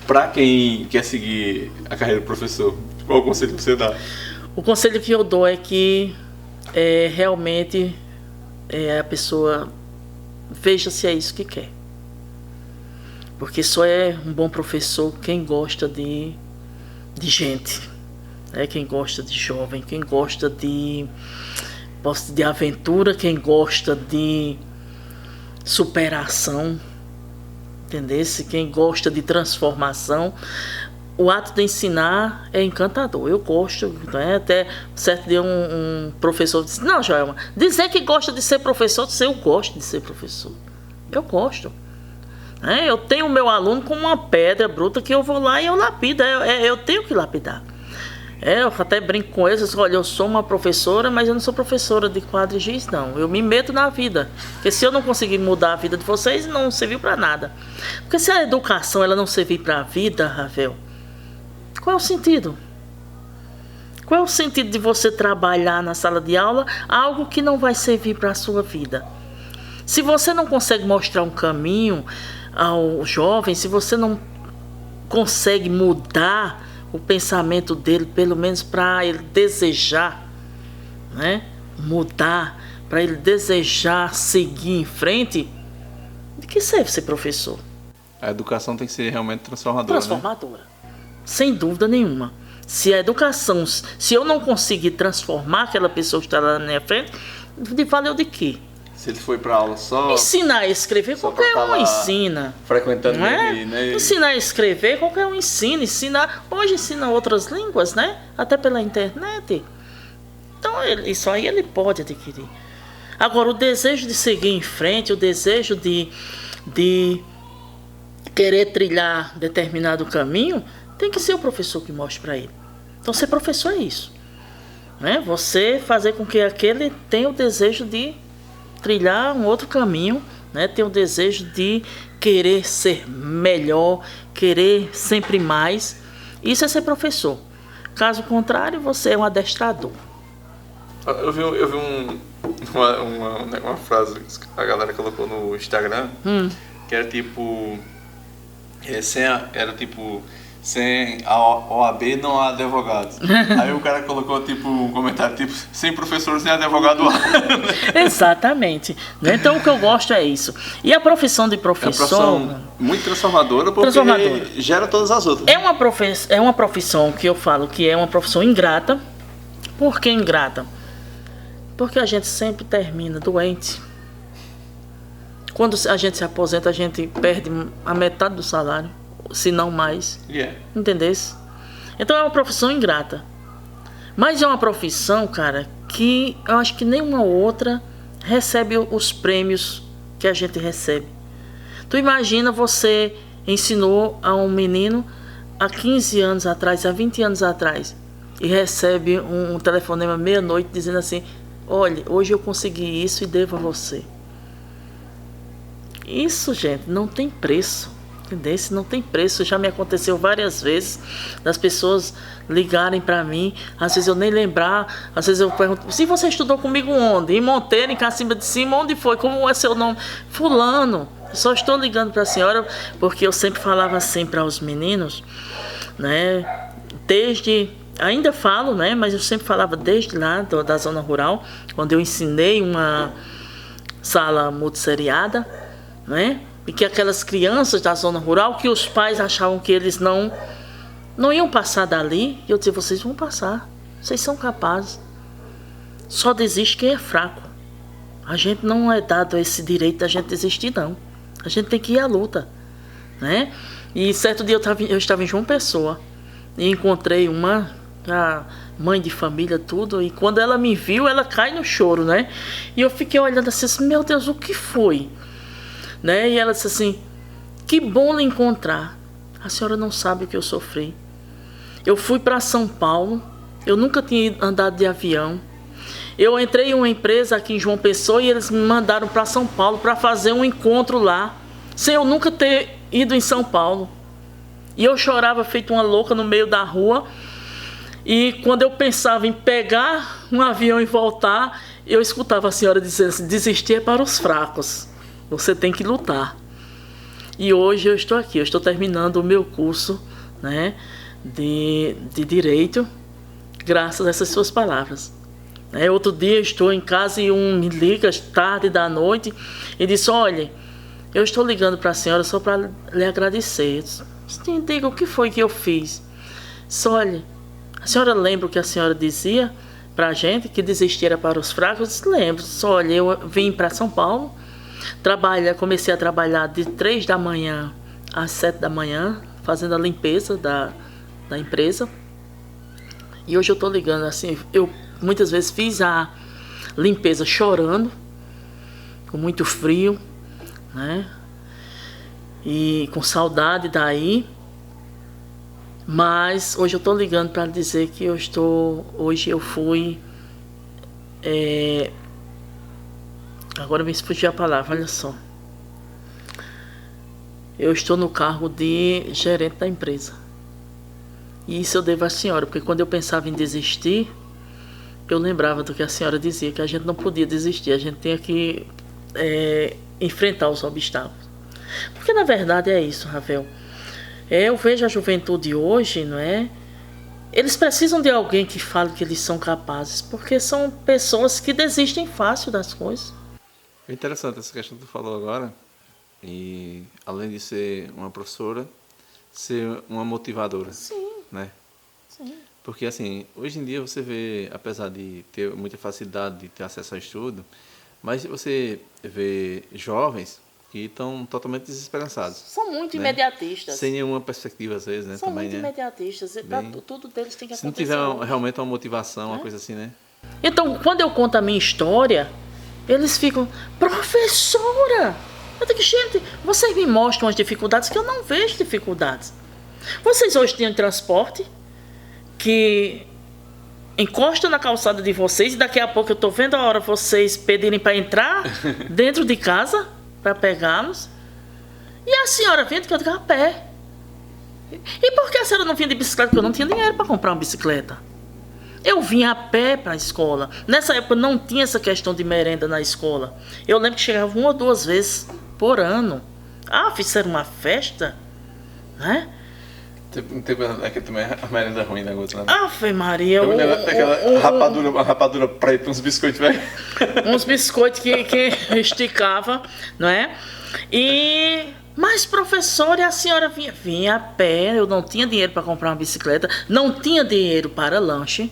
Para quem quer seguir a carreira de professor, qual o conselho que você dá? O conselho que eu dou é que realmente a pessoa veja se é isso que quer. Porque só é um bom professor quem gosta de gente, quem gosta de jovem, quem gosta de aventura, quem gosta de superação, entendesse? Quem gosta de transformação. O ato de ensinar é encantador, eu gosto, né? Até certo dia um professor disse, não, Joelma, dizer que gosta de ser professor, dizer eu gosto de ser professor, eu gosto. Eu tenho o meu aluno como uma pedra bruta que eu vou lá e eu lapido, eu tenho que lapidar. Eu até brinco com eles, olha, eu sou uma professora, mas eu não sou professora de quadro e giz, não. Eu me meto na vida. Porque se eu não conseguir mudar a vida de vocês, não serviu para nada. Porque se a educação ela não servir para a vida, Ravel, qual é o sentido? Qual é o sentido de você trabalhar na sala de aula algo que não vai servir para a sua vida? Se você não consegue mostrar um caminho ao jovem, se você não consegue mudar o pensamento dele, pelo menos para ele desejar, né? Mudar, para ele desejar seguir em frente, de que serve ser professor? A educação tem que ser realmente transformadora. Transformadora, né? Sem dúvida nenhuma. Se a educação, se eu não conseguir transformar aquela pessoa que está lá na minha frente, valeu de quê? Se ele foi pra aula só... Ensinar a escrever, Só qualquer pra tá um lá ensina. frequentando Não é? ele, né? Ensinar a escrever, qualquer um ensina. Hoje ensina outras línguas, né? Até pela internet. Então, isso aí ele pode adquirir. Agora, o desejo de seguir em frente, o desejo de querer trilhar determinado caminho, tem que ser o professor que mostre para ele. Então, ser professor é isso. Né? Você fazer com que aquele tenha o desejo de trilhar um outro caminho, né? Tenha o desejo de querer ser melhor, querer sempre mais. Isso é ser professor. Caso contrário, você é um adestrador. Eu vi uma frase que a galera colocou no Instagram, que era tipo... sem a OAB não há advogados. Aí o cara colocou tipo um comentário tipo, sem professores nem advogado há. Exatamente. Então o que eu gosto é isso. E a profissão de professor... É uma profissão muito transformadora, porque gera todas as outras. É uma profissão que eu falo que é uma profissão ingrata. Por que ingrata? Porque a gente sempre termina doente. Quando a gente se aposenta, a gente perde a metade do salário, se não mais. Entendesse? Então é uma profissão ingrata. Mas é uma profissão, cara, que eu acho que nenhuma outra recebe os prêmios que a gente recebe. Tu imagina, você ensinou a um menino há 15 anos atrás, há 20 anos atrás, e recebe um telefonema meia-noite dizendo assim: olha, hoje eu consegui isso e devo a você. Isso, gente, não tem preço. Entendeu? Isso não tem preço. Já me aconteceu várias vezes das pessoas ligarem para mim, às vezes eu nem lembrar, às vezes eu pergunto: se você estudou comigo onde? Em Monteiro, em Cacimba de Cima, onde foi? Como é seu nome? Fulano. Só estou ligando para a senhora porque eu sempre falava assim para os meninos, né? Ainda falo, né? Mas eu sempre falava desde lá da zona rural, quando eu ensinei uma sala multisseriada, né? E que aquelas crianças da zona rural, que os pais achavam que eles não iam passar dali, e eu dizia: vocês vão passar, vocês são capazes. Só desiste quem é fraco. A gente não é dado esse direito da gente desistir, não. A gente tem que ir à luta, né? E certo dia eu estava em João Pessoa e encontrei uma mãe de família, tudo, e quando ela me viu, ela cai no choro, né? E eu fiquei olhando assim: meu Deus, o que foi? Né? E ela disse assim: que bom lhe encontrar. A senhora não sabe o que eu sofri. Eu fui para São Paulo, eu nunca tinha andado de avião. Eu entrei em uma empresa aqui em João Pessoa e eles me mandaram para São Paulo para fazer um encontro lá, sem eu nunca ter ido em São Paulo. E eu chorava feito uma louca no meio da rua. E quando eu pensava em pegar um avião e voltar, eu escutava a senhora dizer assim: desistir é para os fracos. Você tem que lutar. E hoje eu estou aqui, eu estou terminando o meu curso, né, de Direito, graças a essas suas palavras. Outro dia eu estou em casa e me liga tarde da noite e disse: olha, eu estou ligando para a senhora só para lhe agradecer. Eu disse: diga, o que foi que eu fiz? Disse: olha, a senhora lembra o que a senhora dizia para a gente, que desistir era para os fracos? Eu disse: lembro. Disse: olha, eu vim para São Paulo, comecei a trabalhar de 3 da manhã às 7 da manhã, fazendo a limpeza da empresa. E hoje eu estou ligando assim, eu muitas vezes fiz a limpeza chorando, com muito frio, né? E com saudade daí. Mas hoje eu estou ligando para dizer que hoje eu fui... Agora me fugiu a palavra, olha só. Eu estou no cargo de gerente da empresa. E isso eu devo à senhora, porque quando eu pensava em desistir, eu lembrava do que a senhora dizia, que a gente não podia desistir, a gente tinha que enfrentar os obstáculos. Porque na verdade é isso, Ravel. Eu vejo a juventude hoje, não é? Eles precisam de alguém que fale que eles são capazes, porque são pessoas que desistem fácil das coisas. É interessante essa questão que tu falou agora, e além de ser uma professora, ser uma motivadora. Sim. Né? Sim. Porque assim, hoje em dia você vê, apesar de ter muita facilidade de ter acesso ao estudo, Mas você vê jovens que estão totalmente desesperançados. São muito né? imediatistas. Sem nenhuma perspectiva, às vezes, né? São também, muito né? imediatistas. Tudo deles tem que Se não acontecer. tiver hoje. realmente uma motivação, uma coisa assim, né? Então, quando eu conto a minha história, eles ficam, professora! Eu digo, gente, vocês me mostram as dificuldades que eu não vejo dificuldades. Vocês hoje têm um transporte que encosta na calçada de vocês e daqui a pouco eu estou vendo a hora vocês pedirem para entrar dentro de casa para pegá-los. E a senhora vinha que eu digo a pé. E por que a senhora não vinha de bicicleta? Porque eu não tinha dinheiro para comprar uma bicicleta. Eu vinha a pé para a escola. Nessa época não tinha essa questão de merenda na escola. Eu lembro que chegava 1 ou 2 vezes por ano. Fizeram uma festa, né? Teve aquele também, a merenda ruim da gota, né? Ave Maria. Aquela rapadura preta, uns biscoitos, velho. Uns biscoitos que esticava, não é? Mas, professora, a senhora vinha a pé, eu não tinha dinheiro para comprar uma bicicleta, não tinha dinheiro para lanche,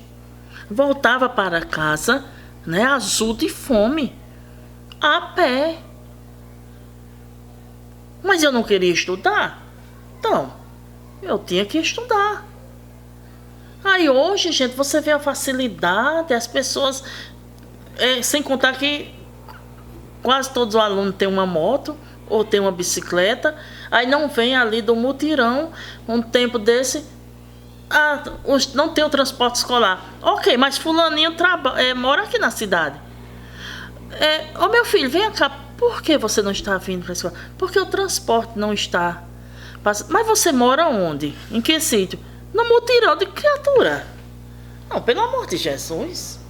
voltava para casa, né, azul de fome, a pé. Mas eu não queria estudar, então eu tinha que estudar. Aí hoje, gente, você vê a facilidade, as pessoas, sem contar que quase todos os alunos têm uma moto, ou tem uma bicicleta, aí não vem ali do mutirão, um tempo desse, não tem o transporte escolar. Ok, mas fulaninho mora aqui na cidade. Ô meu filho, vem cá, por que você não está vindo para a escola? Porque o transporte não está. Mas você mora onde? Em que sítio? No mutirão de criatura. Não, pelo amor de Jesus.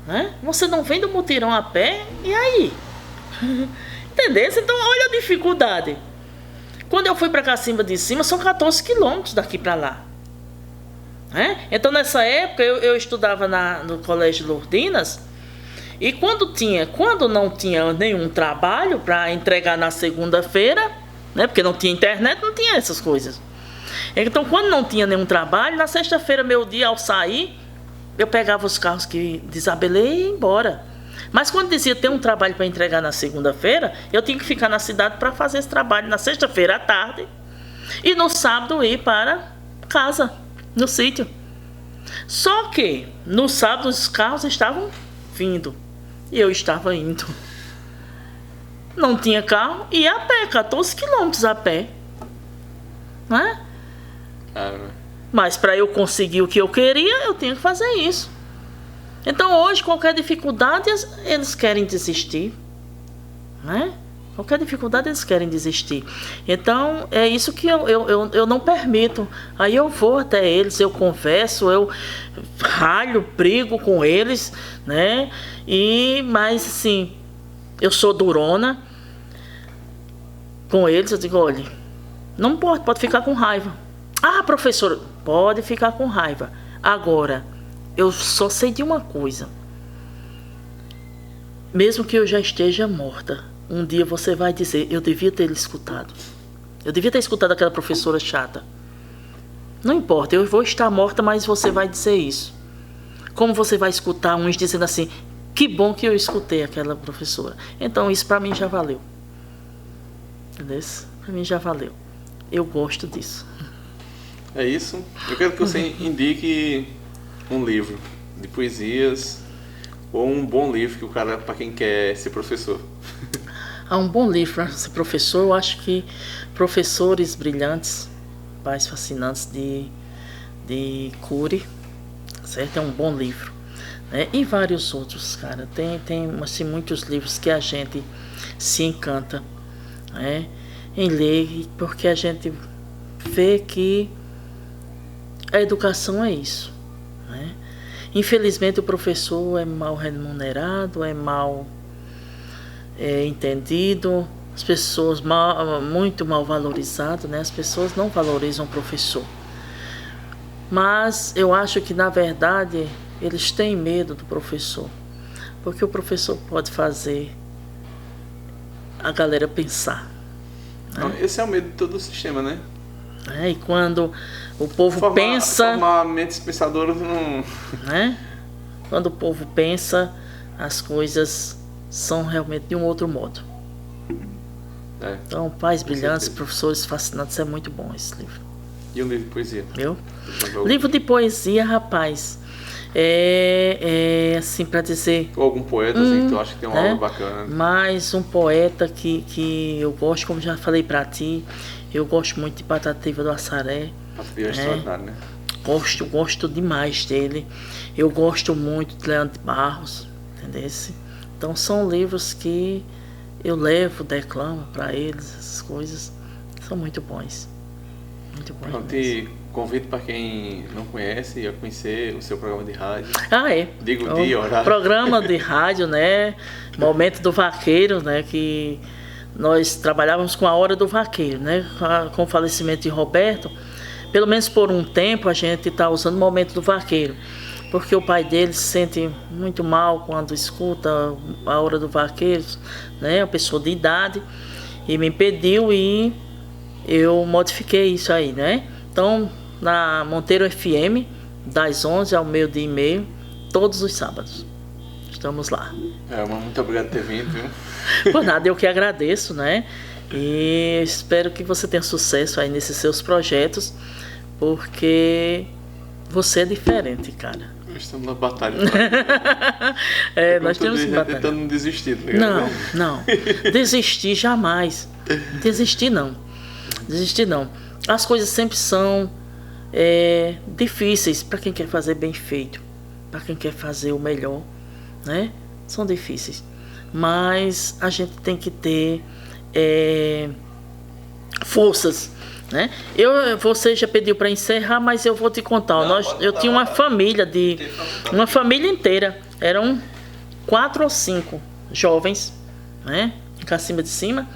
Né? Você não vem do mutirão a pé, e aí? Entendeu? Então, olha a dificuldade. Quando eu fui para Cacimba de Cima, são 14 quilômetros daqui para lá. Então, nessa época, eu estudava no Colégio Lourdinas. E quando não tinha nenhum trabalho para entregar na segunda-feira, né, porque não tinha internet, não tinha essas coisas. Então, quando não tinha nenhum trabalho, na sexta-feira, meu dia, ao sair, eu pegava os carros que desabelei e ia embora. Mas quando dizia ter um trabalho para entregar na segunda-feira, eu tinha que ficar na cidade para fazer esse trabalho na sexta-feira à tarde. E no sábado ir para casa, no sítio. Só que no sábado os carros estavam vindo. E eu estava indo. Não tinha carro, ia a pé, 14 quilômetros a pé. Não é? Caramba. Mas para eu conseguir o que eu queria, eu tinha que fazer isso. Então hoje, qualquer dificuldade, eles querem desistir. Né? Qualquer dificuldade, eles querem desistir. Então, é isso que eu não permito. Aí eu vou até eles, eu converso, eu ralho, brigo com eles, né? Mas, assim, eu sou durona com eles. Eu digo, olha, não pode ficar com raiva. Professora, pode ficar com raiva. Agora, eu só sei de uma coisa. Mesmo que eu já esteja morta, um dia você vai dizer, eu devia ter escutado. Eu devia ter escutado aquela professora chata. Não importa, eu vou estar morta, mas você vai dizer isso. Como você vai escutar uns dizendo assim, que bom que eu escutei aquela professora. Então isso para mim já valeu. Entendeu? Para mim já valeu. Eu gosto disso. É isso. Eu quero que você indique um livro de poesias ou um bom livro que o cara, para quem quer ser professor. Um bom livro para ser professor, eu acho que Professores Brilhantes, Pais Fascinantes de Cury, certo? É um bom livro, né? E vários outros, cara. Tem assim, muitos livros que a gente se encanta, né, em ler, porque a gente vê que a educação é isso. Infelizmente o professor é mal remunerado, é mal entendido, as pessoas muito mal valorizadas, né? As pessoas não valorizam o professor. Mas eu acho que na verdade eles têm medo do professor, porque o professor pode fazer a galera pensar. Né? Esse é o medo de todo o sistema, né? E quando o povo formar mentes pensadoras não... Né? Quando o povo pensa, as coisas são realmente de um outro modo. Então, Pais Brilhantes, certeza. Professores Fascinantes, é muito bom esse livro. E um livro de poesia? Viu? Livro de poesia, rapaz, assim, para dizer... Ou algum poeta assim, que tu acha que tem uma obra bacana? Mais um poeta que eu gosto, como já falei para ti, eu gosto muito de Patativa do Assaré. Patativa é extraordinário, né? Gosto demais dele. Eu gosto muito de Leandro de Barros, entendeu? Então são livros que eu levo, declamo para eles, essas coisas. São muito bons. Muito bons. Então, te convido para quem não conhece a conhecer o seu programa de rádio. Diga o dia, horário. Programa de rádio, né? Momento do Vaqueiro, né? Que nós trabalhávamos com a Hora do Vaqueiro, né? Com o falecimento de Roberto, pelo menos por um tempo a gente está usando o Momento do Vaqueiro, porque o pai dele se sente muito mal quando escuta a Hora do Vaqueiro, né? Uma pessoa de idade, e me pediu e eu modifiquei isso aí, né? Então, na Monteiro FM, das 11 ao meio-dia e meio, todos os sábados. Estamos lá. Muito obrigado por ter vindo, viu? Por nada, eu que agradeço, né? E espero que você tenha sucesso aí nesses seus projetos, porque você é diferente, cara. Nós estamos na batalha. Nós temos que batalhar. Tentando desistir, tá ligado? Não. Desistir jamais. Desistir não. As coisas sempre são difíceis para quem quer fazer bem feito, para quem quer fazer o melhor, né? São difíceis, mas a gente tem que ter forças, né? Você já pediu para encerrar, mas eu vou te contar. Eu tinha uma família inteira, eram 4 ou 5 jovens, né? Acima de cima.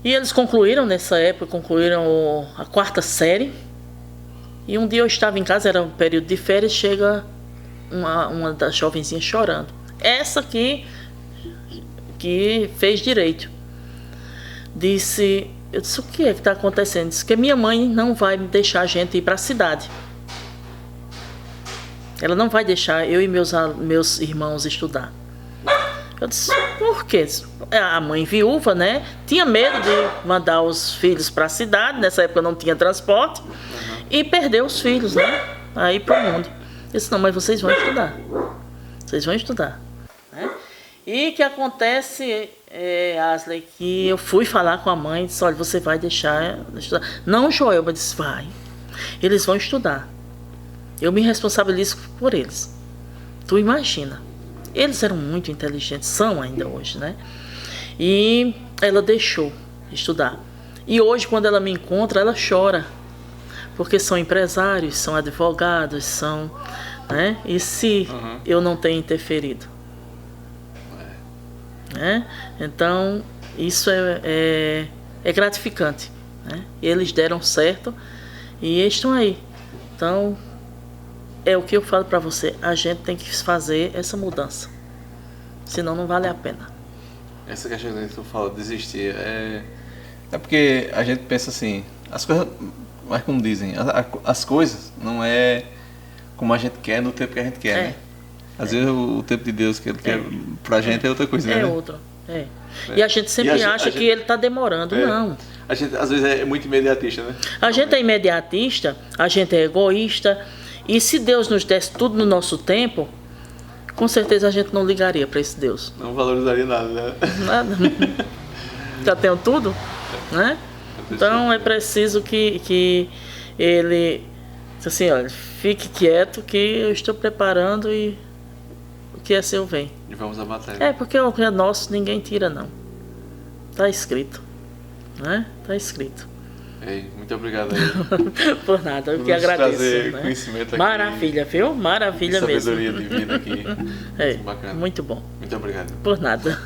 E eles concluíram nessa época, a 4ª série. E um dia eu estava em casa, era um período de férias, chega uma das jovenzinhas chorando. Essa que fez direito. Eu disse, o que é que está acontecendo? Disse que minha mãe não vai me deixar a gente ir para a cidade. Ela não vai deixar eu e meus irmãos estudar. Eu disse, por quê? A mãe viúva, né? Tinha medo de mandar os filhos para a cidade, nessa época não tinha transporte, e perder os filhos, né? Aí para o mundo. Eu disse, não, mas vocês vão estudar. Vocês vão estudar. Né? E o que acontece, Asley, que eu fui falar com a mãe, disse, olha, você vai deixar estudar. Não, Joelma, disse, vai. Eles vão estudar. Eu me responsabilizo por eles. Tu imagina. Eles eram muito inteligentes, são ainda hoje, né? E ela deixou estudar. E hoje, quando ela me encontra, ela chora. Porque são empresários, são advogados, né? E se eu não tenho interferido? Né? Então, isso é gratificante. Né? Eles deram certo e estão aí. Então, é o que eu falo para você, a gente tem que fazer essa mudança, senão não vale a pena. Essa questão que tu fala, desistir, é porque a gente pensa assim, as coisas, mas como dizem, as coisas não é como a gente quer no tempo que a gente quer, né? Às vezes o tempo de Deus que ele quer pra gente é outra coisa, né? É outra, E a gente sempre acha que ele está demorando, não. A gente às vezes é muito imediatista, né? A gente é imediatista, a gente é egoísta. E se Deus nos desse tudo no nosso tempo, com certeza a gente não ligaria para esse Deus. Não valorizaria nada, né? Nada. Já tenho tudo, né? Então é preciso que ele, assim, olha, fique quieto que eu estou preparando e o que é seu vem. E vamos à batalha. Porque o que é nosso ninguém tira, não. Tá escrito, né? Tá escrito. Muito obrigado aí. Por nada, eu que agradeço. Trazer né? conhecimento aqui. Maravilha, viu? Maravilha mesmo. Sabedoria de vida aqui. É, Bacana. muito bom. Muito obrigado. Por nada.